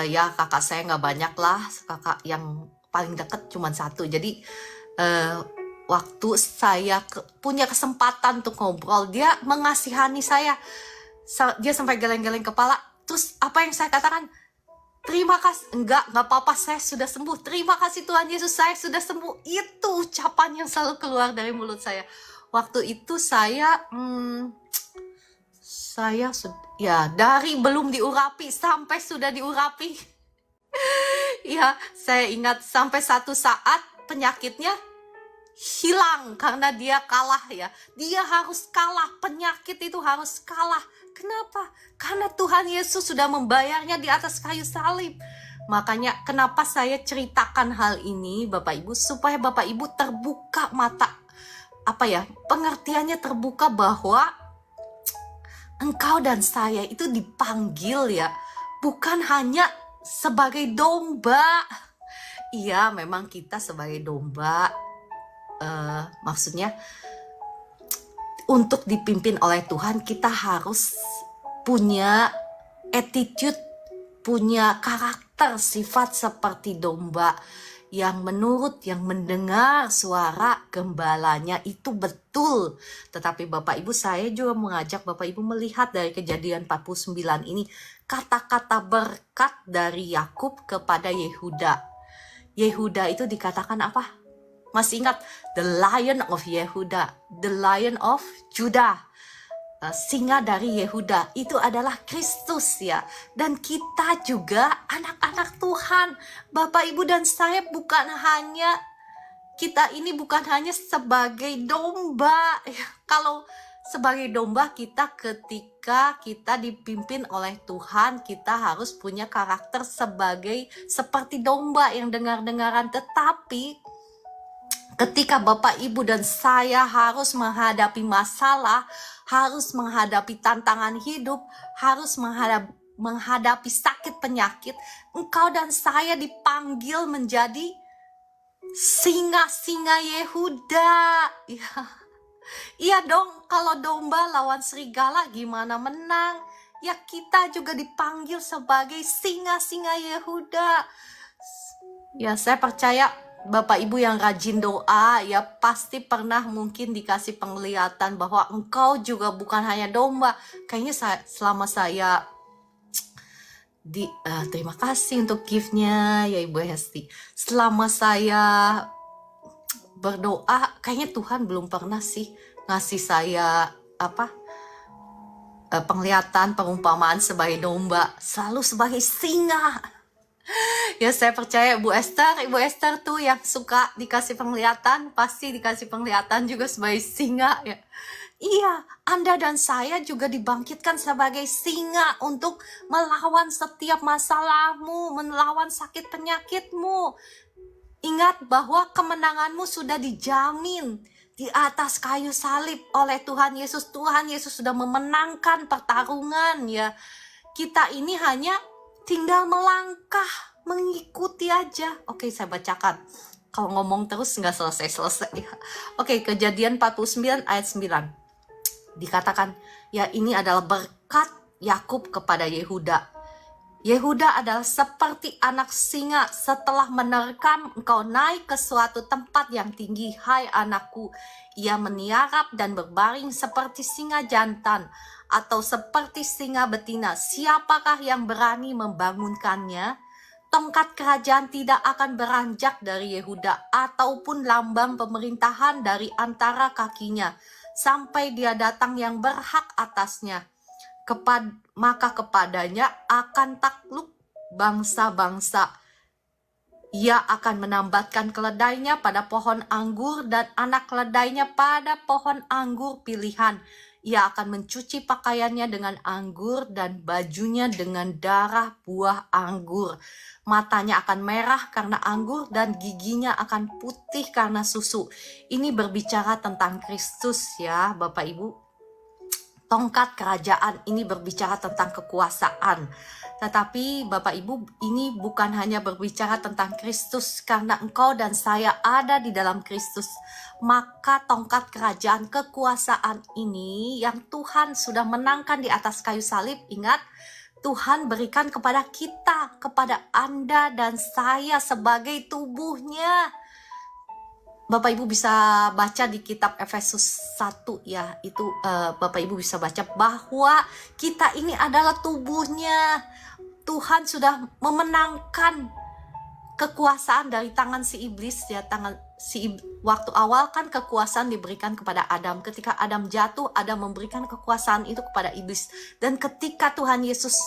Ya kakak saya nggak banyak lah, kakak yang paling deket cuma satu. Jadi waktu saya punya kesempatan untuk ngobrol, dia mengasihani saya. Dia sampai geleng-geleng kepala. Terus apa yang saya katakan? Terima kasih, enggak apa-apa, saya sudah sembuh. Terima kasih Tuhan Yesus, saya sudah sembuh. Itu ucapan yang selalu keluar dari mulut saya. Waktu itu saya ya dari belum diurapi sampai sudah diurapi. Ya, saya ingat sampai satu saat penyakitnya hilang karena dia kalah ya. Dia harus kalah, penyakit itu harus kalah. Kenapa? Karena Tuhan Yesus sudah membayarnya di atas kayu salib. Makanya kenapa saya ceritakan hal ini Bapak Ibu, supaya Bapak Ibu terbuka mata, pengertiannya terbuka bahwa engkau dan saya itu dipanggil ya, bukan hanya sebagai domba. Iya, memang kita sebagai domba, maksudnya untuk dipimpin oleh Tuhan kita harus punya attitude, punya karakter, sifat seperti domba yang menurut, yang mendengar suara gembalanya itu betul. Tetapi Bapak Ibu, saya juga mengajak Bapak Ibu melihat dari Kejadian 49 ini kata-kata berkat dari Yakub kepada Yehuda. Yehuda itu dikatakan apa? Masih ingat? The Lion of Yehuda, the Lion of Judah. Singa dari Yehuda itu adalah Kristus ya. Dan kita juga anak-anak Tuhan. Bapak Ibu dan saya kita ini bukan hanya sebagai domba. Kalau sebagai domba kita, ketika kita dipimpin oleh Tuhan, kita harus punya karakter seperti domba yang dengar-dengaran. Tetapi ketika Bapak Ibu dan saya harus menghadapi masalah, harus menghadapi tantangan hidup, harus menghadapi sakit penyakit, engkau dan saya dipanggil menjadi singa-singa Yehuda. Iya dong, kalau domba lawan serigala gimana menang? Ya kita juga dipanggil sebagai singa-singa Yehuda. Ya saya percaya Bapak Ibu yang rajin doa ya pasti pernah mungkin dikasih penglihatan bahwa engkau juga bukan hanya domba. Kayaknya selama saya terima kasih untuk gift-nya ya Ibu Hesti. Selama saya berdoa kayaknya Tuhan belum pernah sih ngasih saya penglihatan, perumpamaan sebagai domba, selalu sebagai singa. Ya saya percaya Ibu Esther tuh yang suka dikasih penglihatan, pasti dikasih penglihatan juga sebagai singa ya. Iya, Anda dan saya juga dibangkitkan sebagai singa untuk melawan setiap masalahmu, melawan sakit penyakitmu. Ingat bahwa kemenanganmu sudah dijamin di atas kayu salib oleh Tuhan Yesus. Tuhan Yesus sudah memenangkan pertarungan ya. Kita ini hanya tinggal melangkah, mengikuti aja. Oke, saya bacakan. Kalau ngomong terus nggak selesai-selesai. Oke, Kejadian 49 ayat 9. Dikatakan, ya ini adalah berkat Yakub kepada Yehuda. Yehuda adalah seperti anak singa, setelah menerkam engkau naik ke suatu tempat yang tinggi, hai anakku. Ia meniarap dan berbaring seperti singa jantan atau seperti singa betina. Siapakah yang berani membangunkannya? Tongkat kerajaan tidak akan beranjak dari Yehuda ataupun lambang pemerintahan dari antara kakinya sampai dia datang yang berhak atasnya. Maka kepadanya akan takluk bangsa-bangsa. Ia akan menambatkan keledainya pada pohon anggur dan anak keledainya pada pohon anggur pilihan. Ia akan mencuci pakaiannya dengan anggur dan bajunya dengan darah buah anggur. Matanya akan merah karena anggur dan giginya akan putih karena susu. Ini berbicara tentang Kristus ya Bapak Ibu. Tongkat kerajaan ini berbicara tentang kekuasaan. Tetapi Bapak Ibu, ini bukan hanya berbicara tentang Kristus, karena engkau dan saya ada di dalam Kristus. Maka tongkat kerajaan kekuasaan ini yang Tuhan sudah menangkan di atas kayu salib, ingat, Tuhan berikan kepada kita, kepada Anda dan saya sebagai tubuhnya. Bapak Ibu bisa baca di kitab Efesus 1 ya, itu Bapak Ibu bisa baca bahwa kita ini adalah tubuhnya. Tuhan sudah memenangkan kekuasaan dari tangan si iblis ya, waktu awal kan kekuasaan diberikan kepada Adam. Ketika Adam jatuh, Adam memberikan kekuasaan itu kepada iblis. Dan ketika Tuhan Yesus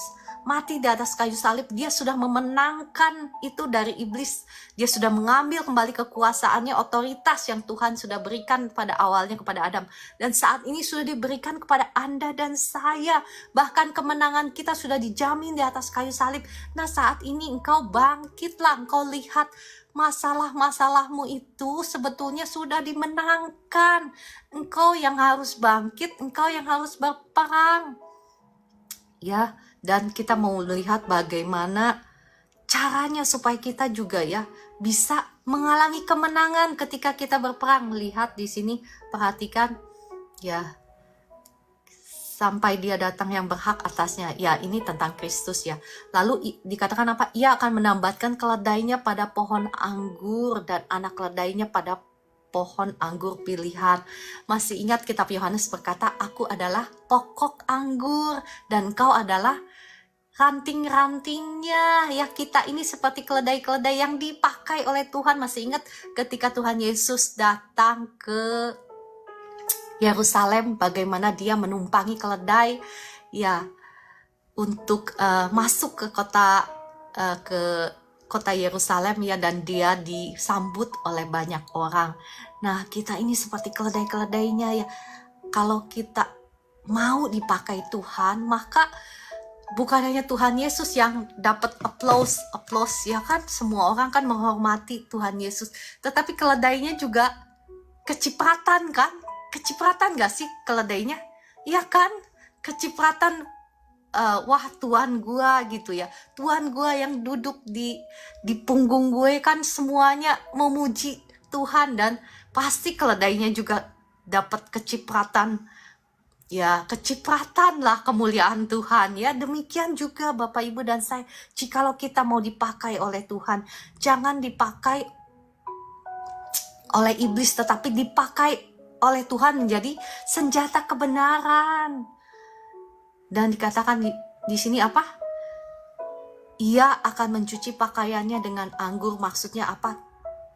mati di atas kayu salib, dia sudah memenangkan itu dari iblis. Dia sudah mengambil kembali kekuasaannya, otoritas yang Tuhan sudah berikan pada awalnya kepada Adam. Dan saat ini sudah diberikan kepada Anda dan saya. Bahkan kemenangan kita sudah dijamin di atas kayu salib. Nah saat ini engkau bangkitlah, engkau lihat masalah-masalahmu itu sebetulnya sudah dimenangkan. Engkau yang harus bangkit, engkau yang harus berperang. Ya, dan kita mau melihat bagaimana caranya supaya kita juga ya bisa mengalami kemenangan ketika kita berperang. Lihat di sini, perhatikan ya, sampai dia datang yang berhak atasnya. Ya, ini tentang Kristus ya. Lalu dikatakan apa? Ia akan menambatkan keledainya pada pohon anggur dan anak keledainya pada pohon anggur pilihan. Masih ingat kitab Yohanes berkata, aku adalah pokok anggur dan kau adalah ranting-rantingnya. Ya, kita ini seperti keledai-keledai yang dipakai oleh Tuhan. Masih ingat ketika Tuhan Yesus datang ke Yerusalem, bagaimana dia menumpangi keledai ya untuk masuk ke kota Yerusalem ya, dan dia disambut oleh banyak orang. Nah, kita ini seperti keledai-keledainya ya. Kalau kita mau dipakai Tuhan, maka bukan hanya Tuhan Yesus yang dapat applause ya kan, semua orang kan menghormati Tuhan Yesus, tetapi keledainya juga kecipratan kan? Kecipratan gak sih keledainya? Iya kan? Kecipratan, wah Tuhan gua gitu ya. Tuhan gua yang duduk di punggung gue kan semuanya memuji Tuhan, dan pasti keledainya juga dapat kecipratan. Ya, kecipratan lah kemuliaan Tuhan ya. Demikian juga Bapak Ibu dan saya, jikalau kita mau dipakai oleh Tuhan, jangan dipakai oleh iblis, tetapi dipakai oleh Tuhan menjadi senjata kebenaran. Dan dikatakan di sini apa? Ia akan mencuci pakaiannya dengan anggur. Maksudnya apa?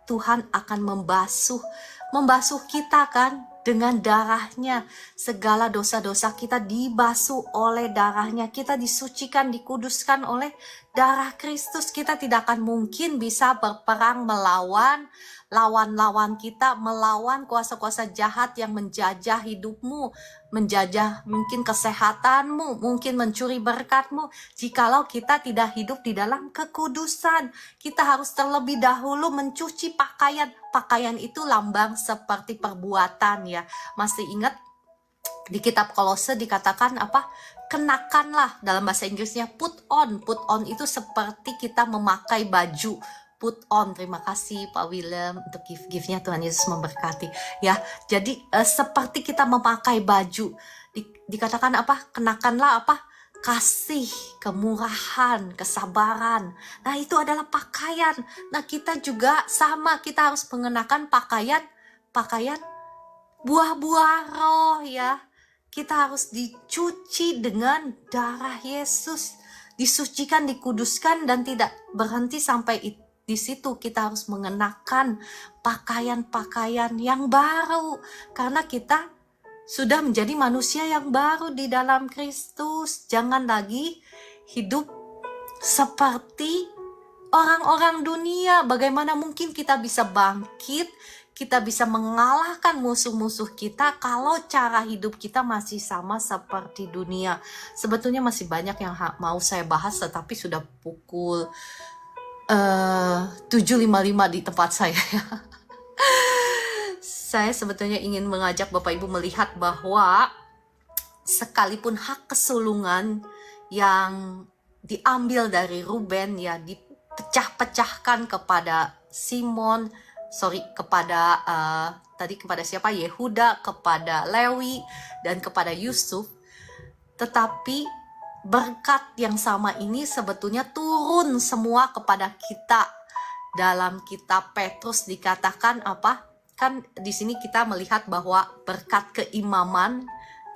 Tuhan akan membasuh kita kan dengan darahnya. Segala dosa-dosa kita dibasuh oleh darahnya. Kita disucikan, dikuduskan oleh darah Kristus. Kita tidak akan mungkin bisa berperang melawan lawan-lawan kita, melawan kuasa-kuasa jahat yang menjajah hidupmu, menjajah mungkin kesehatanmu, mungkin mencuri berkatmu, jikalau kita tidak hidup di dalam kekudusan. Kita harus terlebih dahulu mencuci pakaian. Pakaian itu lambang seperti perbuatan ya. Masih ingat di kitab Kolose dikatakan apa? Kenakanlah, dalam bahasa Inggrisnya put on. Put on itu seperti kita memakai baju. Put on. Terima kasih Pak Willem untuk gift-giftnya. Tuhan Yesus memberkati ya. Jadi seperti kita memakai baju, dikatakan apa? Kenakanlah apa? Kasih, kemurahan, kesabaran. Nah, itu adalah pakaian. Nah, kita juga sama, kita harus mengenakan pakaian buah-buah roh ya. Kita harus dicuci dengan darah Yesus, disucikan, dikuduskan, dan tidak berhenti sampai di situ. Kita harus mengenakan pakaian-pakaian yang baru, karena kita sudah menjadi manusia yang baru di dalam Kristus. Jangan lagi hidup seperti orang-orang dunia. Bagaimana mungkin kita bisa bangkit, kita bisa mengalahkan musuh-musuh kita kalau cara hidup kita masih sama seperti dunia. Sebetulnya masih banyak yang mau saya bahas, tetapi sudah pukul 7.55 di tempat saya. Saya sebetulnya ingin mengajak Bapak Ibu melihat bahwa sekalipun hak kesulungan yang diambil dari Ruben ya dipecah-pecahkan kepada kepada siapa? Yehuda, kepada Lewi, dan kepada Yusuf. Tetapi berkat yang sama ini sebetulnya turun semua kepada kita. Dalam kitab Petrus dikatakan apa? Kan di sini kita melihat bahwa berkat keimaman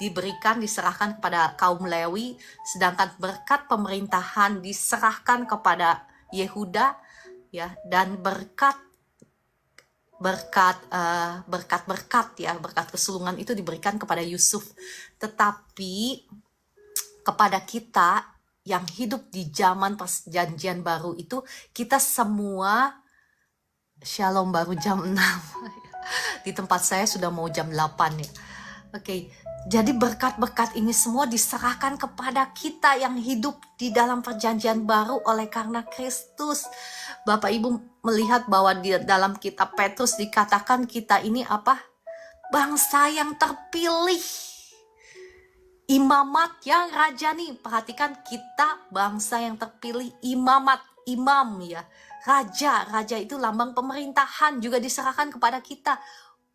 diserahkan kepada kaum Lewi, sedangkan berkat pemerintahan diserahkan kepada Yehuda, ya, dan berkat kesulungan itu diberikan kepada Yusuf. Tetapi kepada kita yang hidup di zaman perjanjian baru itu, kita semua shalom baru jam 6. Di tempat saya sudah mau jam 8 ya. Oke. Jadi berkat-berkat ini semua diserahkan kepada kita yang hidup di dalam perjanjian baru oleh karena Kristus. Bapak Ibu melihat bahwa di dalam kitab Petrus dikatakan kita ini apa? Bangsa yang terpilih. Imamat yang rajani. Perhatikan, kita bangsa yang terpilih, imamat, imam ya. Raja itu lambang pemerintahan, juga diserahkan kepada kita.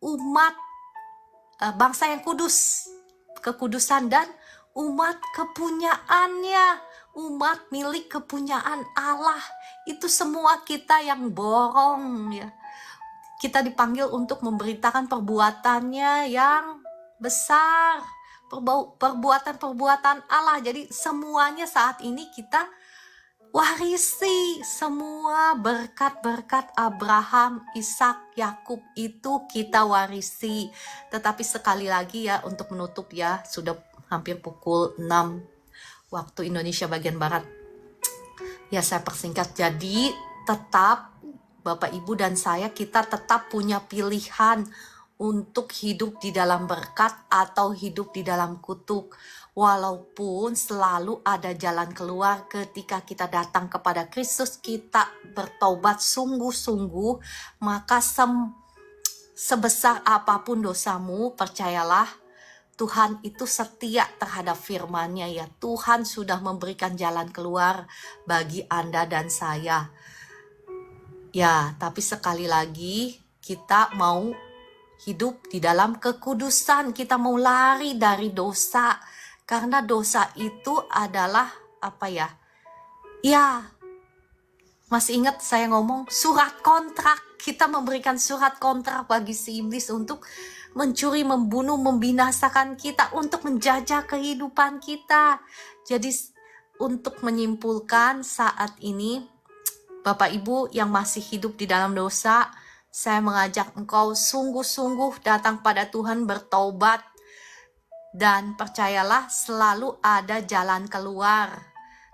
Umat, bangsa yang kudus, kekudusan, dan umat kepunyaannya, umat milik kepunyaan Allah. Itu semua kita yang borong ya. Kita dipanggil untuk memberitakan perbuatannya yang besar, perbuatan Allah. Jadi semuanya saat ini kita warisi, semua berkat-berkat Abraham, Ishak, Yakub itu kita warisi. Tetapi sekali lagi ya, untuk menutup ya, sudah hampir pukul 6 waktu Indonesia bagian Barat. Ya, saya persingkat. Jadi tetap Bapak Ibu dan saya, kita tetap punya pilihan untuk hidup di dalam berkat atau hidup di dalam kutuk. Walaupun selalu ada jalan keluar ketika kita datang kepada Kristus, kita bertobat sungguh-sungguh, maka sebesar apapun dosamu, percayalah Tuhan itu setia terhadap firman-Nya ya. Tuhan sudah memberikan jalan keluar bagi Anda dan saya. Ya, tapi sekali lagi kita mau hidup di dalam kekudusan, kita mau lari dari dosa. Karena dosa itu adalah apa ya? Ya, masih ingat saya ngomong surat kontrak. Kita memberikan surat kontrak bagi si iblis untuk mencuri, membunuh, membinasakan kita, untuk menjajah kehidupan kita. Jadi untuk menyimpulkan saat ini, Bapak Ibu yang masih hidup di dalam dosa, saya mengajak engkau sungguh-sungguh datang pada Tuhan, bertobat. Dan percayalah selalu ada jalan keluar.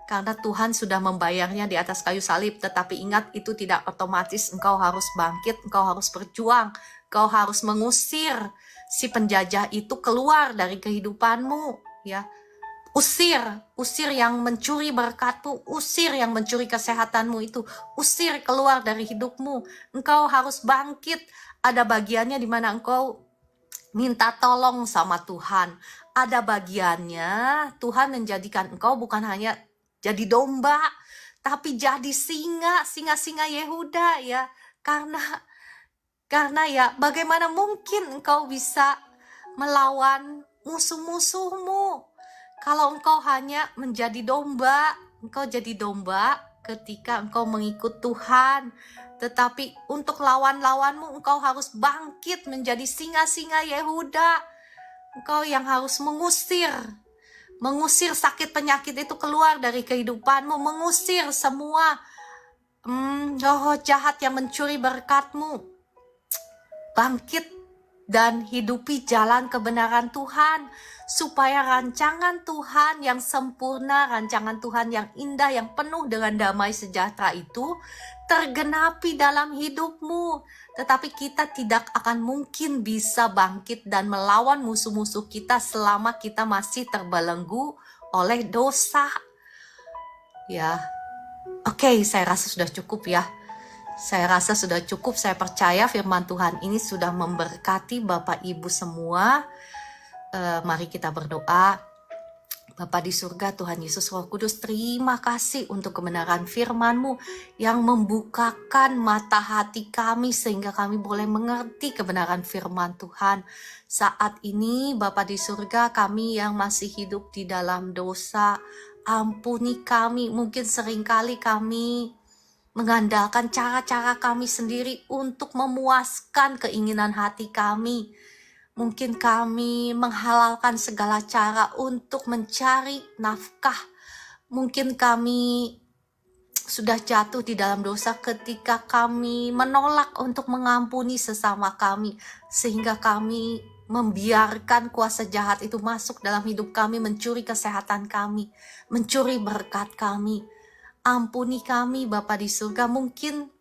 Karena Tuhan sudah membayarnya di atas kayu salib. Tetapi ingat, itu tidak otomatis engkau harus bangkit, engkau harus berjuang. Engkau harus mengusir si penjajah itu keluar dari kehidupanmu. Ya, usir yang mencuri berkatmu, usir yang mencuri kesehatanmu itu. Usir keluar dari hidupmu. Engkau harus bangkit. Ada bagiannya di mana engkau minta tolong sama Tuhan. Ada bagiannya Tuhan menjadikan engkau bukan hanya jadi domba, tapi jadi singa Yehuda ya. Karena ya bagaimana mungkin engkau bisa melawan musuh-musuhmu kalau engkau hanya menjadi domba. Engkau jadi domba ketika engkau mengikut Tuhan. Tetapi untuk lawan-lawanmu engkau harus bangkit menjadi singa Yehuda. Engkau yang harus mengusir sakit penyakit itu keluar dari kehidupanmu, mengusir semua roh jahat yang mencuri berkatmu. Bangkit dan hidupi jalan kebenaran Tuhan, supaya rancangan Tuhan yang sempurna, rancangan Tuhan yang indah, yang penuh dengan damai sejahtera itu tergenapi dalam hidupmu. Tetapi kita tidak akan mungkin bisa bangkit dan melawan musuh-musuh kita selama kita masih terbelenggu oleh dosa. Ya, oke, saya rasa sudah cukup ya. Saya rasa sudah cukup. Saya percaya firman Tuhan ini sudah memberkati Bapak Ibu semua. Mari kita berdoa. Bapa di surga, Tuhan Yesus Roh Kudus, terima kasih untuk kebenaran firman-Mu yang membukakan mata hati kami sehingga kami boleh mengerti kebenaran firman Tuhan. Saat ini Bapa di surga, kami yang masih hidup di dalam dosa, ampuni kami. Mungkin seringkali kami mengandalkan cara-cara kami sendiri untuk memuaskan keinginan hati kami. Mungkin kami menghalalkan segala cara untuk mencari nafkah. Mungkin kami sudah jatuh di dalam dosa ketika kami menolak untuk mengampuni sesama kami. Sehingga kami membiarkan kuasa jahat itu masuk dalam hidup kami, mencuri kesehatan kami, mencuri berkat kami. Ampuni kami Bapa di surga. Mungkin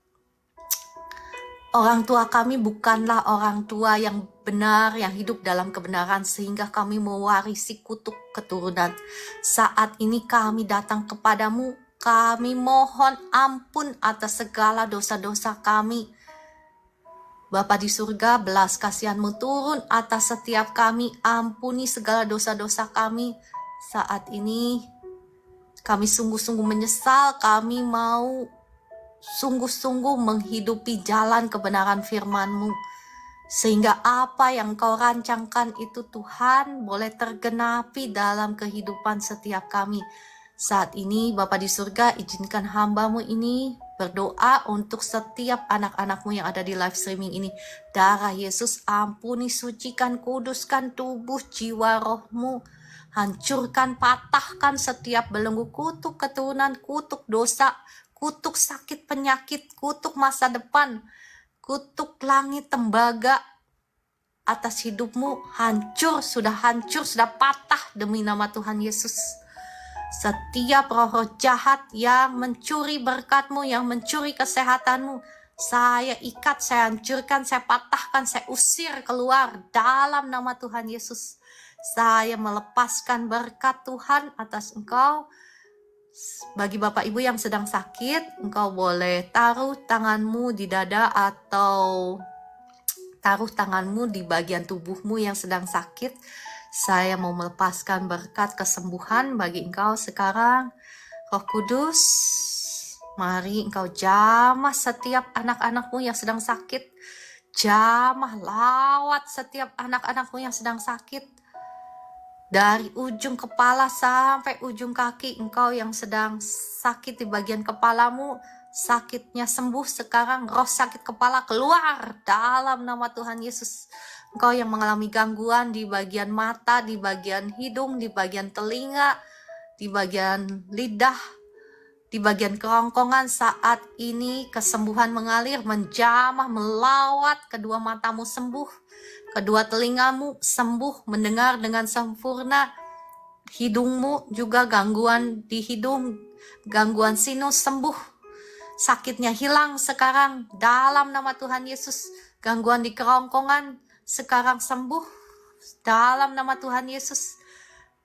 orang tua kami bukanlah orang tua yang benar, yang hidup dalam kebenaran, sehingga kami mewarisi kutuk keturunan. Saat ini kami datang kepadamu, kami mohon ampun atas segala dosa-dosa kami. Bapa di surga, belas kasihan-Mu turun atas setiap kami, ampuni segala dosa-dosa kami. Saat ini kami sungguh-sungguh menyesal, kami mau sungguh-sungguh menghidupi jalan kebenaran firman-Mu. Sehingga apa yang Kau rancangkan itu Tuhan boleh tergenapi dalam kehidupan setiap kami. Saat ini Bapa di surga, izinkan hamba-Mu ini berdoa untuk setiap anak-anak-Mu yang ada di live streaming ini. Darah Yesus ampuni, sucikan, kuduskan tubuh, jiwa, roh-Mu. Hancurkan, patahkan setiap belenggu kutuk keturunan, kutuk dosa, kutuk sakit penyakit, kutuk masa depan, kutuk langit tembaga atas hidupmu. Hancur, sudah patah demi nama Tuhan Yesus. Setiap roh jahat yang mencuri berkat-Mu, yang mencuri kesehatan-Mu, saya ikat, saya hancurkan, saya patahkan, saya usir keluar dalam nama Tuhan Yesus. Saya melepaskan berkat Tuhan atas engkau. Bagi Bapak Ibu yang sedang sakit, engkau boleh taruh tanganmu di dada atau taruh tanganmu di bagian tubuhmu yang sedang sakit. Saya mau melepaskan berkat kesembuhan bagi engkau sekarang. Roh Kudus, mari engkau jamah setiap anak-anakmu yang sedang sakit. Jamah, lawat setiap anak-anakmu yang sedang sakit. Dari ujung kepala sampai ujung kaki, engkau yang sedang sakit di bagian kepalamu, sakitnya sembuh sekarang. Roh sakit kepala keluar dalam nama Tuhan Yesus. Engkau yang mengalami gangguan di bagian mata, di bagian hidung, di bagian telinga, di bagian lidah, di bagian kerongkongan, saat ini kesembuhan mengalir, menjamah, melawat. Kedua matamu sembuh, kedua telingamu sembuh, mendengar dengan sempurna. Hidungmu juga gangguan di hidung, gangguan sinus sembuh. Sakitnya hilang sekarang dalam nama Tuhan Yesus. Gangguan di kerongkongan sekarang sembuh dalam nama Tuhan Yesus.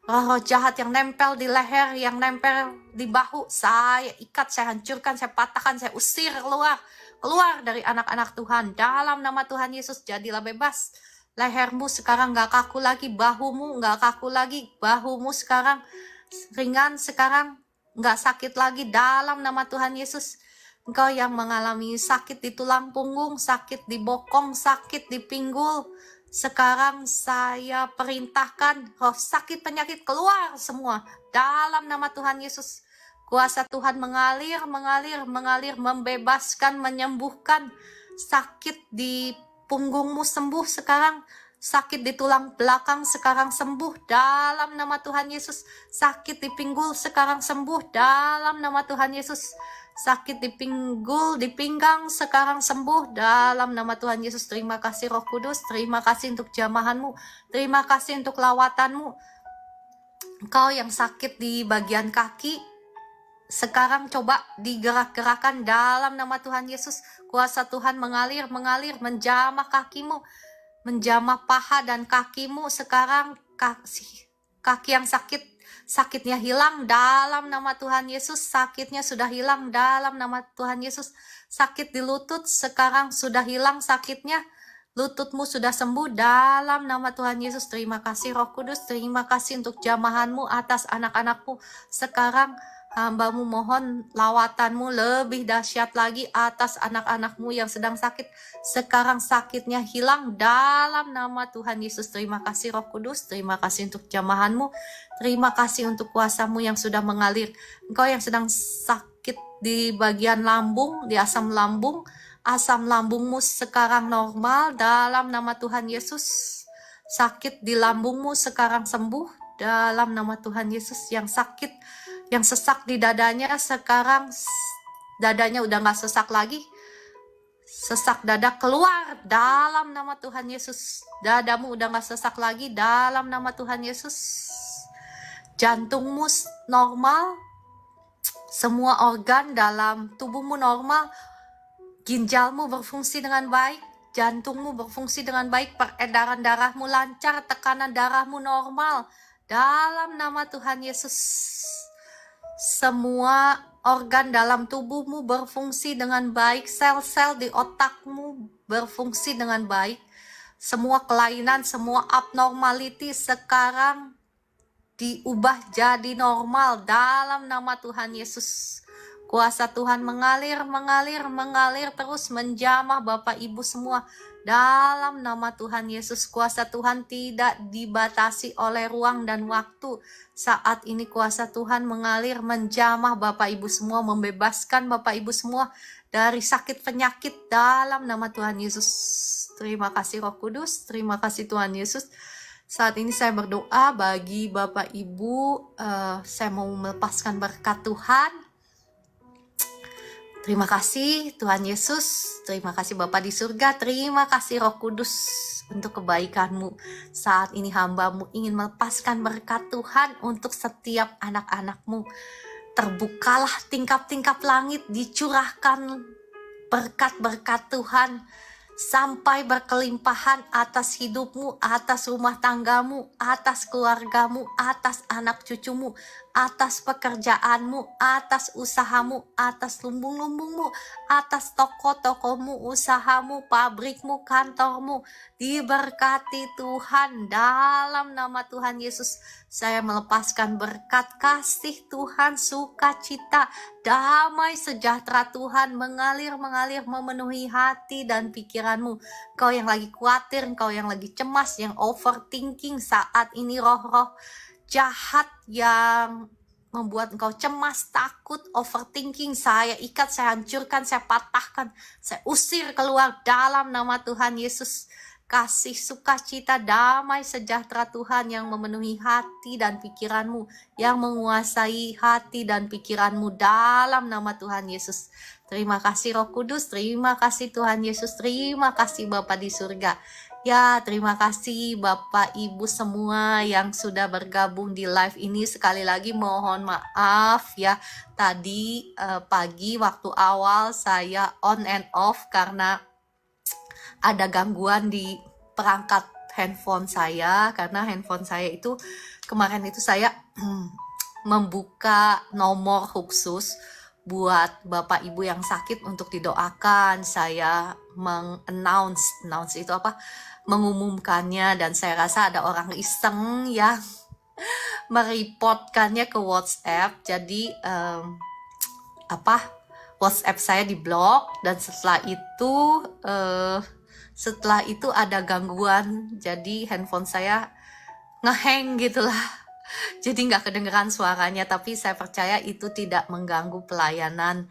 Roh jahat yang nempel di leher, yang nempel di bahu, saya ikat, saya hancurkan, saya patahkan, saya usir keluar dari anak-anak Tuhan. Dalam nama Tuhan Yesus, jadilah bebas. Lehermu sekarang gak kaku lagi, bahumu gak kaku lagi, bahumu sekarang ringan, sekarang gak sakit lagi dalam nama Tuhan Yesus. Engkau yang mengalami sakit di tulang punggung, sakit di bokong, sakit di pinggul, sekarang saya perintahkan roh sakit penyakit keluar semua dalam nama Tuhan Yesus. Kuasa Tuhan mengalir, membebaskan, menyembuhkan. Sakit di punggungmu sembuh sekarang. Sakit di tulang belakang sekarang sembuh dalam nama Tuhan Yesus. Sakit di pinggul sekarang sembuh dalam nama Tuhan Yesus. sakit di pinggul, di pinggang sekarang sembuh dalam nama Tuhan Yesus. Terima kasih Roh Kudus, terima kasih untuk jamahanmu, terima kasih untuk lawatanmu. Engkau yang sakit di bagian kaki, sekarang coba digerak-gerakan dalam nama Tuhan Yesus. Kuasa Tuhan mengalir, menjamah kakimu, menjamah paha dan kakimu. Sekarang kaki yang sakitnya hilang dalam nama Tuhan Yesus. Sakitnya sudah hilang dalam nama Tuhan Yesus. Sakit di lutut sekarang sudah hilang sakitnya. Lututmu sudah sembuh dalam nama Tuhan Yesus. Terima kasih Roh Kudus. Terima kasih untuk jamahanmu atas anak-anakmu. Sekarang hambamu mohon lawatanmu lebih dahsyat lagi atas anak-anakmu yang sedang sakit. Sekarang sakitnya hilang dalam nama Tuhan Yesus. Terima kasih Roh Kudus. Terima kasih untuk jamahanmu. Terima kasih untuk kuasamu yang sudah mengalir. Engkau yang sedang sakit di bagian lambung, di asam lambung. Asam lambungmu sekarang normal dalam nama Tuhan Yesus. Sakit di lambungmu sekarang sembuh dalam nama Tuhan Yesus. Yang sakit, yang sesak di dadanya sekarang dadanya udah gak sesak lagi. Sesak dada keluar dalam nama Tuhan Yesus. Dadamu udah gak sesak lagi dalam nama Tuhan Yesus. Jantungmu normal. Semua organ dalam tubuhmu normal. Ginjalmu berfungsi dengan baik, jantungmu berfungsi dengan baik, peredaran darahmu lancar, tekanan darahmu normal. Dalam nama Tuhan Yesus, semua organ dalam tubuhmu berfungsi dengan baik, sel-sel di otakmu berfungsi dengan baik. Semua kelainan, semua abnormality sekarang diubah jadi normal dalam nama Tuhan Yesus. Kuasa Tuhan mengalir terus menjamah Bapak Ibu semua dalam nama Tuhan Yesus. Kuasa Tuhan tidak dibatasi oleh ruang dan waktu. Saat ini kuasa Tuhan mengalir menjamah Bapak Ibu semua, membebaskan Bapak Ibu semua dari sakit penyakit dalam nama Tuhan Yesus. Terima kasih Roh Kudus, terima kasih Tuhan Yesus. Saat ini saya berdoa bagi Bapak Ibu, saya mau melepaskan berkat Tuhan. Terima kasih Tuhan Yesus, terima kasih Bapa di surga, terima kasih Roh Kudus untuk kebaikan-Mu. Saat ini hamba-Mu ingin melepaskan berkat Tuhan untuk setiap anak-anak-Mu. Terbukalah tingkap-tingkap langit, dicurahkan berkat-berkat Tuhan sampai berkelimpahan atas hidupmu, atas rumah tanggamu, atas keluargamu, atas anak cucumu, atas pekerjaanmu, atas usahamu, atas lumbung-lumbungmu, atas toko-tokomu, usahamu, pabrikmu, kantormu. Diberkati Tuhan dalam nama Tuhan Yesus. Saya melepaskan berkat kasih Tuhan, sukacita, damai sejahtera Tuhan mengalir memenuhi hati dan pikiranmu. Kau yang lagi khawatir, kau yang lagi cemas, yang overthinking saat ini, roh-roh jahat yang membuat engkau cemas, takut, overthinking, saya ikat, saya hancurkan, saya patahkan, saya usir keluar dalam nama Tuhan Yesus. Kasih sukacita, damai sejahtera Tuhan yang memenuhi hati dan pikiranmu, yang menguasai hati dan pikiranmu dalam nama Tuhan Yesus. Terima kasih Roh Kudus, terima kasih Tuhan Yesus, terima kasih Bapa di surga. Ya, terima kasih Bapak Ibu semua yang sudah bergabung di live ini. Sekali lagi mohon maaf ya, tadi pagi waktu awal saya on and off karena ada gangguan di perangkat handphone saya. Karena handphone saya itu kemarin itu saya membuka nomor khusus buat Bapak Ibu yang sakit untuk didoakan. Saya announce itu apa? Mengumumkannya, dan saya rasa ada orang iseng yang mereportkannya ke WhatsApp. Jadi WhatsApp saya diblok, dan setelah itu ada gangguan. Jadi handphone saya ngehang gitulah. Jadi nggak kedengeran suaranya, tapi saya percaya itu tidak mengganggu pelayanan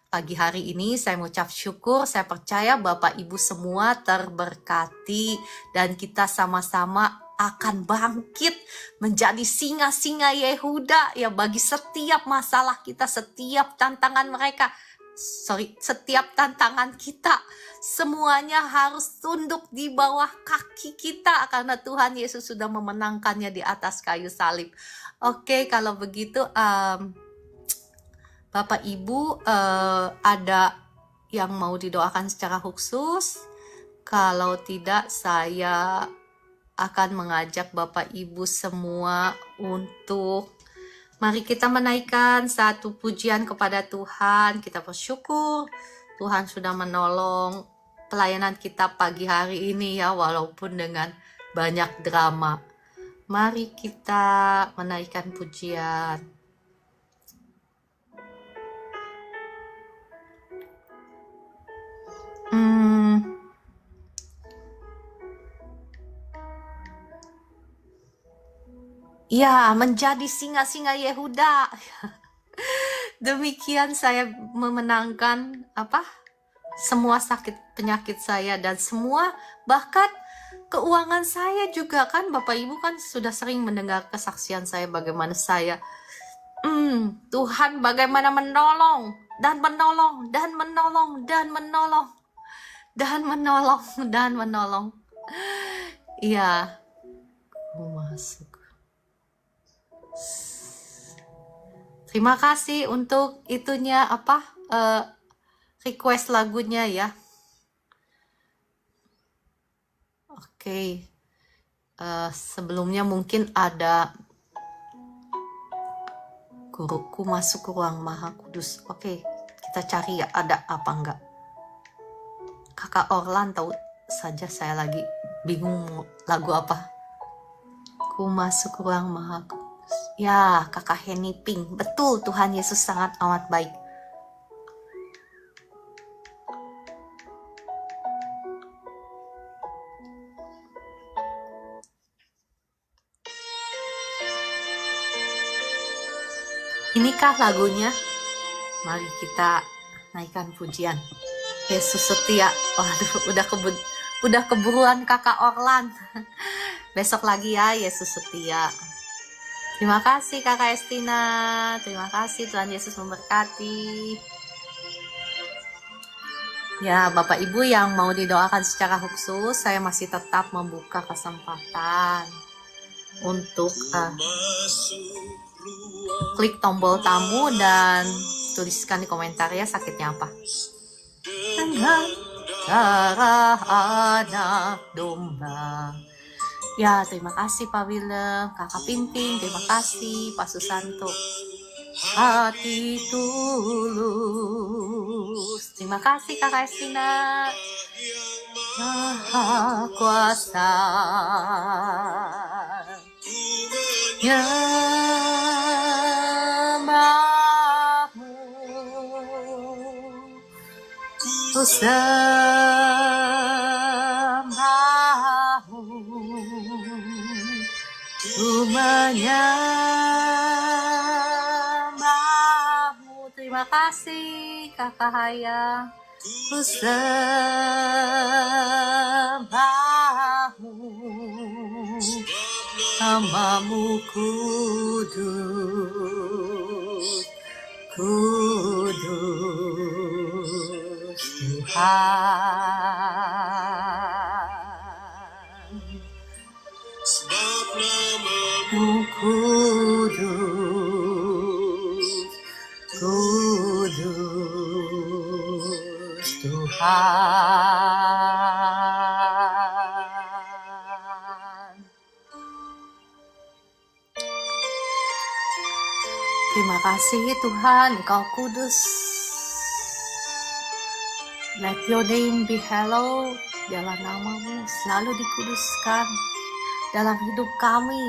pagi hari ini. Saya mengucap syukur, saya percaya Bapak Ibu semua terberkati, dan kita sama-sama akan bangkit menjadi singa-singa Yehuda ya, bagi setiap masalah kita, setiap tantangan mereka. setiap tantangan kita, semuanya harus tunduk di bawah kaki kita karena Tuhan Yesus sudah memenangkannya di atas kayu salib. Oke, kalau begitu Bapak Ibu ada yang mau didoakan secara khusus? Kalau tidak, saya akan mengajak Bapak Ibu semua untuk mari kita menaikkan satu pujian kepada Tuhan. Kita bersyukur Tuhan sudah menolong pelayanan kita pagi hari ini ya, walaupun dengan banyak drama. Mari kita menaikkan pujian. Ya, menjadi singa-singa Yehuda. Demikian saya memenangkan semua sakit penyakit saya dan semua, bahkan keuangan saya juga kan. Bapak Ibu kan sudah sering mendengar kesaksian saya bagaimana saya Tuhan bagaimana menolong dan menolong dan menolong dan menolong dan menolong dan menolong. Iya, masuk. Terima kasih untuk itunya request lagunya ya. Oke. Sebelumnya mungkin ada Guruku Masuk ke Ruang Maha Kudus. Oke, kita cari ya ada apa enggak. Kakak Orlan tahu saja, saya lagi bingung mau lagu apa. Ku masuk ke ruang Maha Kudus. Ya, Kakak Henny Pink. Betul, Tuhan Yesus sangat amat baik. Inikah lagunya? Mari kita naikkan pujian. Yesus setia. Waduh, udah keburuan Kakak Orlan. Besok lagi ya, Yesus setia. Terima kasih Kakak Estina. Terima kasih, Tuhan Yesus memberkati. Ya, Bapak Ibu yang mau didoakan secara khusus, saya masih tetap membuka kesempatan untuk klik tombol tamu dan tuliskan di komentar ya sakitnya apa. Dengan darah anak domba. Ya, terima kasih Pak Willem, Kakak Pinting, terima kasih Pak Susanto. Hati tulus. Terima kasih Kakak Estina. Maha kuasa. Nyembahmu. Ku sembahmu. Ku menyembahmu. Terima kasih Kakak Hayang. Ku sembahmu. Namamu kudus, kudus Tuhan. Sebab namamu kudus, kudus Tuhan. Terima kasih Tuhan, Engkau kudus. Let your name be hallowed. Biarlah namamu selalu dikuduskan dalam hidup kami,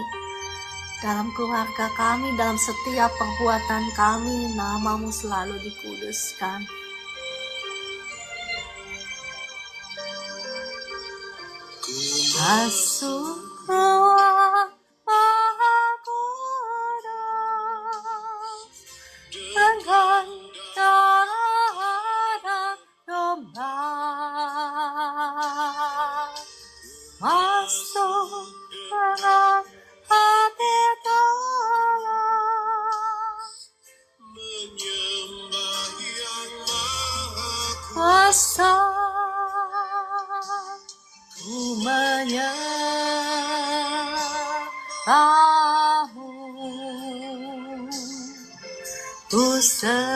dalam keluarga kami, dalam setiap perbuatan kami. Namamu selalu dikuduskan. Masuk ruang Maha Kudus dengan darah anak domba. Masuk dengan hati tulus, menyembah yang Ku sembahmu,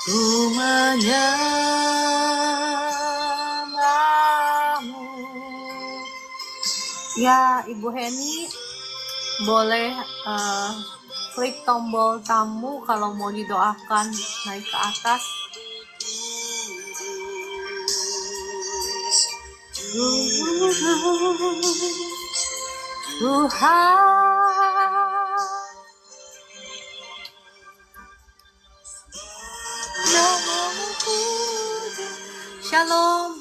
ku menyembahmu. Ya, Ibu Heni boleh klik tombol tamu kalau mau didoakan naik ke atas. Tuhan, namamu puji. Shalom,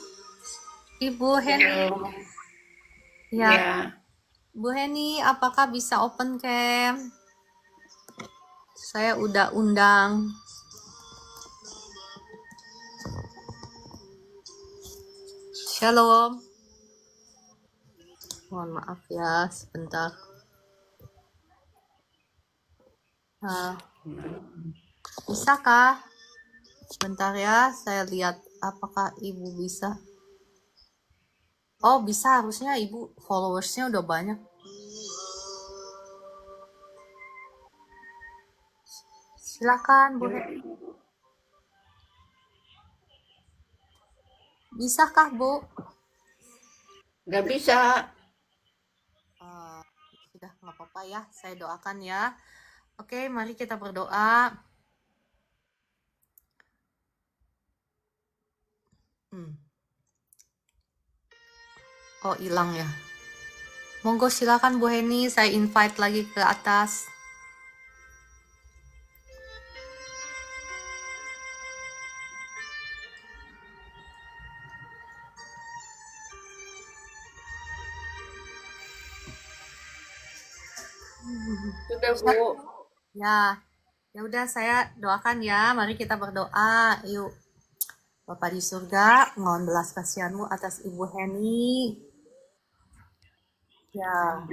Ibu Heni. Ya, Bu Heni, apakah bisa open cam? Saya udah undang. Shalom. Mohon maaf ya, sebentar. Bisakah? Sebentar ya, saya lihat apakah Ibu bisa. Oh, bisa. Harusnya Ibu followersnya udah banyak. Silakan, Bu Heni. Bisakah, Bu? Nggak bisa. Sudah, nggak apa-apa ya. Saya doakan ya. Oke, mari kita berdoa. Oh, hilang ya. Monggo silakan Bu Heni, saya invite lagi ke atas. Sudah, Bu. Ya, ya udah saya doakan ya. Mari kita berdoa. Yuk. Bapa di surga, mohon belas kasihanmu atas Ibu Heni. Ya,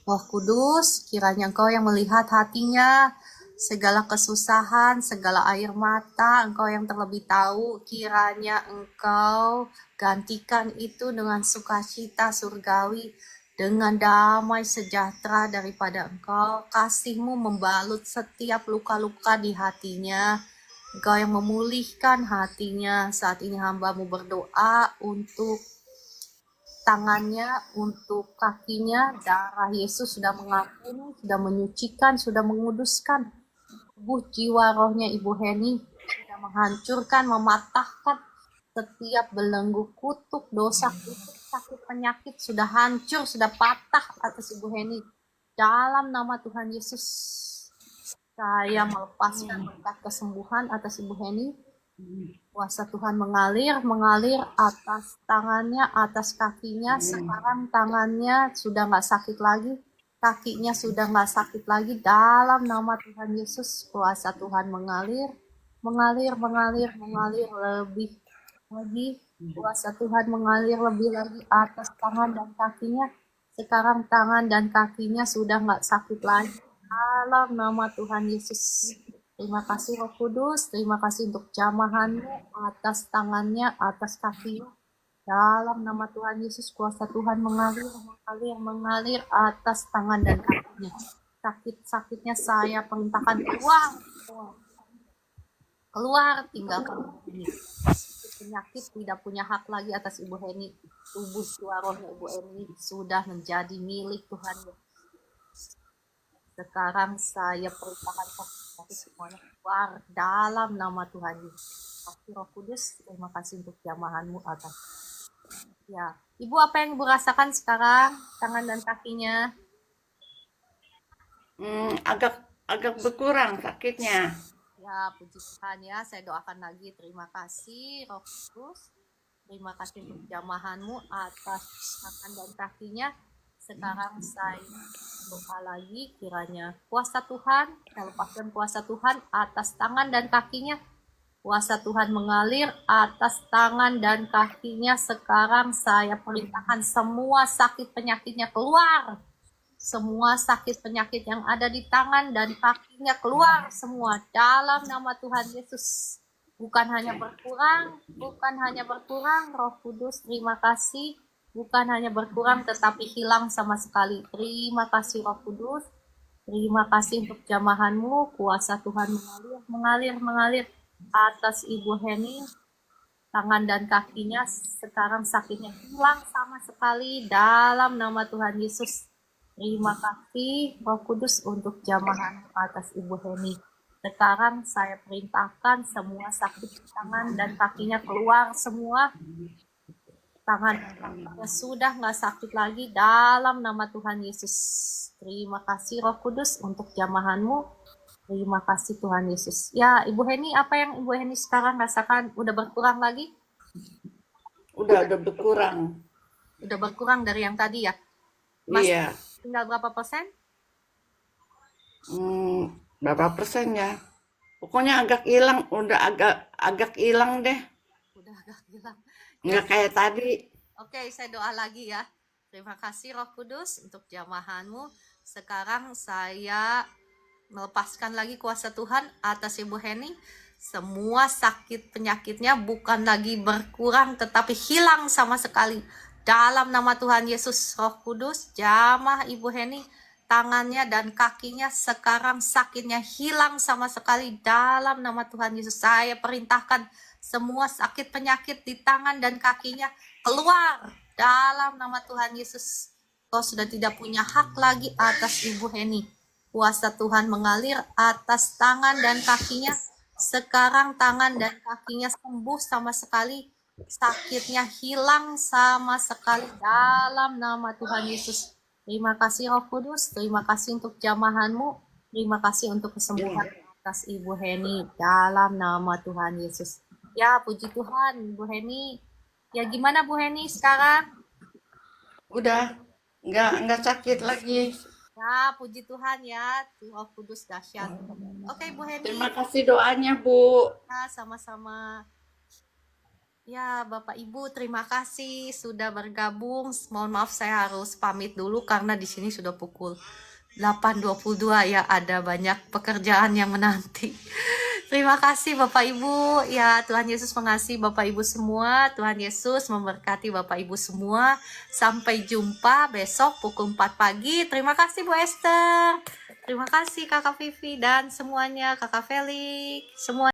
Roh Kudus, kiranya Engkau yang melihat hatinya, segala kesusahan, segala air mata, Engkau yang terlebih tahu, kiranya Engkau gantikan itu dengan sukacita surgawi, dengan damai sejahtera daripada Engkau. Kasih-Mu membalut setiap luka-luka di hatinya, Engkau yang memulihkan hatinya. Saat ini hamba-Mu berdoa untuk tangannya, untuk kakinya. Darah Yesus sudah mengampuni, sudah menyucikan, sudah menguduskan tubuh jiwa rohnya Ibu Heni, sudah menghancurkan, mematahkan setiap belenggu kutuk, dosa kutuk, sakit penyakit sudah hancur, sudah patah atas Ibu Heni. Dalam nama Tuhan Yesus, saya melepaskan berkat kesembuhan atas Ibu Heni. Kuasa Tuhan mengalir atas tangannya, atas kakinya. Sekarang tangannya sudah nggak sakit lagi, kakinya sudah nggak sakit lagi. Dalam nama Tuhan Yesus, kuasa Tuhan mengalir lebih lagi. Kuasa Tuhan mengalir lebih lagi atas tangan dan kakinya. Sekarang tangan dan kakinya sudah nggak sakit lagi. Dalam nama Tuhan Yesus. Terima kasih Roh Kudus, terima kasih untuk jamahanmu atas tangannya, atas kakinya. Dalam nama Tuhan Yesus, kuasa Tuhan mengalir atas tangan dan kakinya. Sakit-sakitnya saya perintahkan keluar. Keluar, tinggalkan Ibu Heni. Penyakit tidak punya hak lagi atas Ibu Heni. Tubuh jiwa rohnya Ibu Heni sudah menjadi milik Tuhan. Sekarang saya perintahkan sakit semuanya keluar dalam nama Tuhan Yesus. Roh Kudus, terima kasih untuk jamahanmu atas. Ya, Ibu apa yang Ibu rasakan sekarang tangan dan kakinya? Agak berkurang sakitnya. Ya, puji Tuhan ya. Saya doakan lagi. Terima kasih Roh Kudus. Terima kasih untuk jamahanmu atas tangan dan kakinya. Sekarang saya doa lagi, kiranya kuasa Tuhan, saya lepaskan kuasa Tuhan atas tangan dan kakinya. Kuasa Tuhan mengalir atas tangan dan kakinya. Sekarang saya perintahkan semua sakit penyakitnya keluar. Semua sakit penyakit yang ada di tangan dan kakinya keluar semua dalam nama Tuhan Yesus. Bukan hanya berkurang, Roh Kudus, terima kasih. bukan hanya berkurang tetapi hilang sama sekali. Terima kasih Roh Kudus. Terima kasih untuk jamahanmu. Kuasa Tuhan mengalir atas Ibu Heni. Tangan dan kakinya sekarang sakitnya hilang sama sekali dalam nama Tuhan Yesus. Terima kasih Roh Kudus untuk jamahan atas Ibu Heni. Sekarang saya perintahkan semua sakit di tangan dan kakinya keluar semua. Tangan dan kakinya sudah nggak sakit lagi dalam nama Tuhan Yesus. Terima kasih Roh Kudus untuk jamahanmu. Terima kasih Tuhan Yesus. Ya, Ibu Heni, apa yang Ibu Heni sekarang rasakan? Udah berkurang lagi? Udah berkurang. Udah berkurang dari yang tadi ya? Mas, Iya. tinggal berapa persen? Berapa persen ya? Pokoknya agak hilang, udah agak hilang deh. Udah agak hilang. Nggak kayak tadi. Oke, saya doa lagi ya. Terima kasih Roh Kudus untuk jamahanmu. Sekarang saya melepaskan lagi kuasa Tuhan atas Ibu Heni. Semua sakit penyakitnya bukan lagi berkurang tetapi hilang sama sekali. Dalam nama Tuhan Yesus, Roh Kudus, jamah Ibu Heni, tangannya dan kakinya sekarang sakitnya hilang sama sekali dalam nama Tuhan Yesus. Saya perintahkan semua sakit penyakit di tangan dan kakinya keluar dalam nama Tuhan Yesus. Kau sudah tidak punya hak lagi atas Ibu Heni. Kuasa Tuhan mengalir atas tangan dan kakinya. Sekarang tangan dan kakinya sembuh sama sekali. Sakitnya hilang sama sekali dalam nama Tuhan Yesus. Terima kasih Roh Kudus. Terima kasih untuk jamahanmu. Terima kasih untuk kesembuhan atas Ibu Heni dalam nama Tuhan Yesus. Ya, puji Tuhan, Bu Heni. Ya, gimana Bu Heni sekarang? Udah nggak sakit lagi. Ya, puji Tuhan ya. Roh Kudus dahsyat. Oke, Bu Heni. Terima kasih doanya, Bu. Ya, sama-sama. Ya, Bapak Ibu, terima kasih sudah bergabung. Mohon maaf saya harus pamit dulu karena di sini sudah pukul 8.22 ya, ada banyak pekerjaan yang menanti. Terima kasih Bapak Ibu. Ya, Tuhan Yesus mengasihi Bapak Ibu semua. Tuhan Yesus memberkati Bapak Ibu semua. Sampai jumpa besok pukul 4 pagi. Terima kasih Bu Esther. Terima kasih Kakak Vivi dan semuanya, Kakak Felix, semua.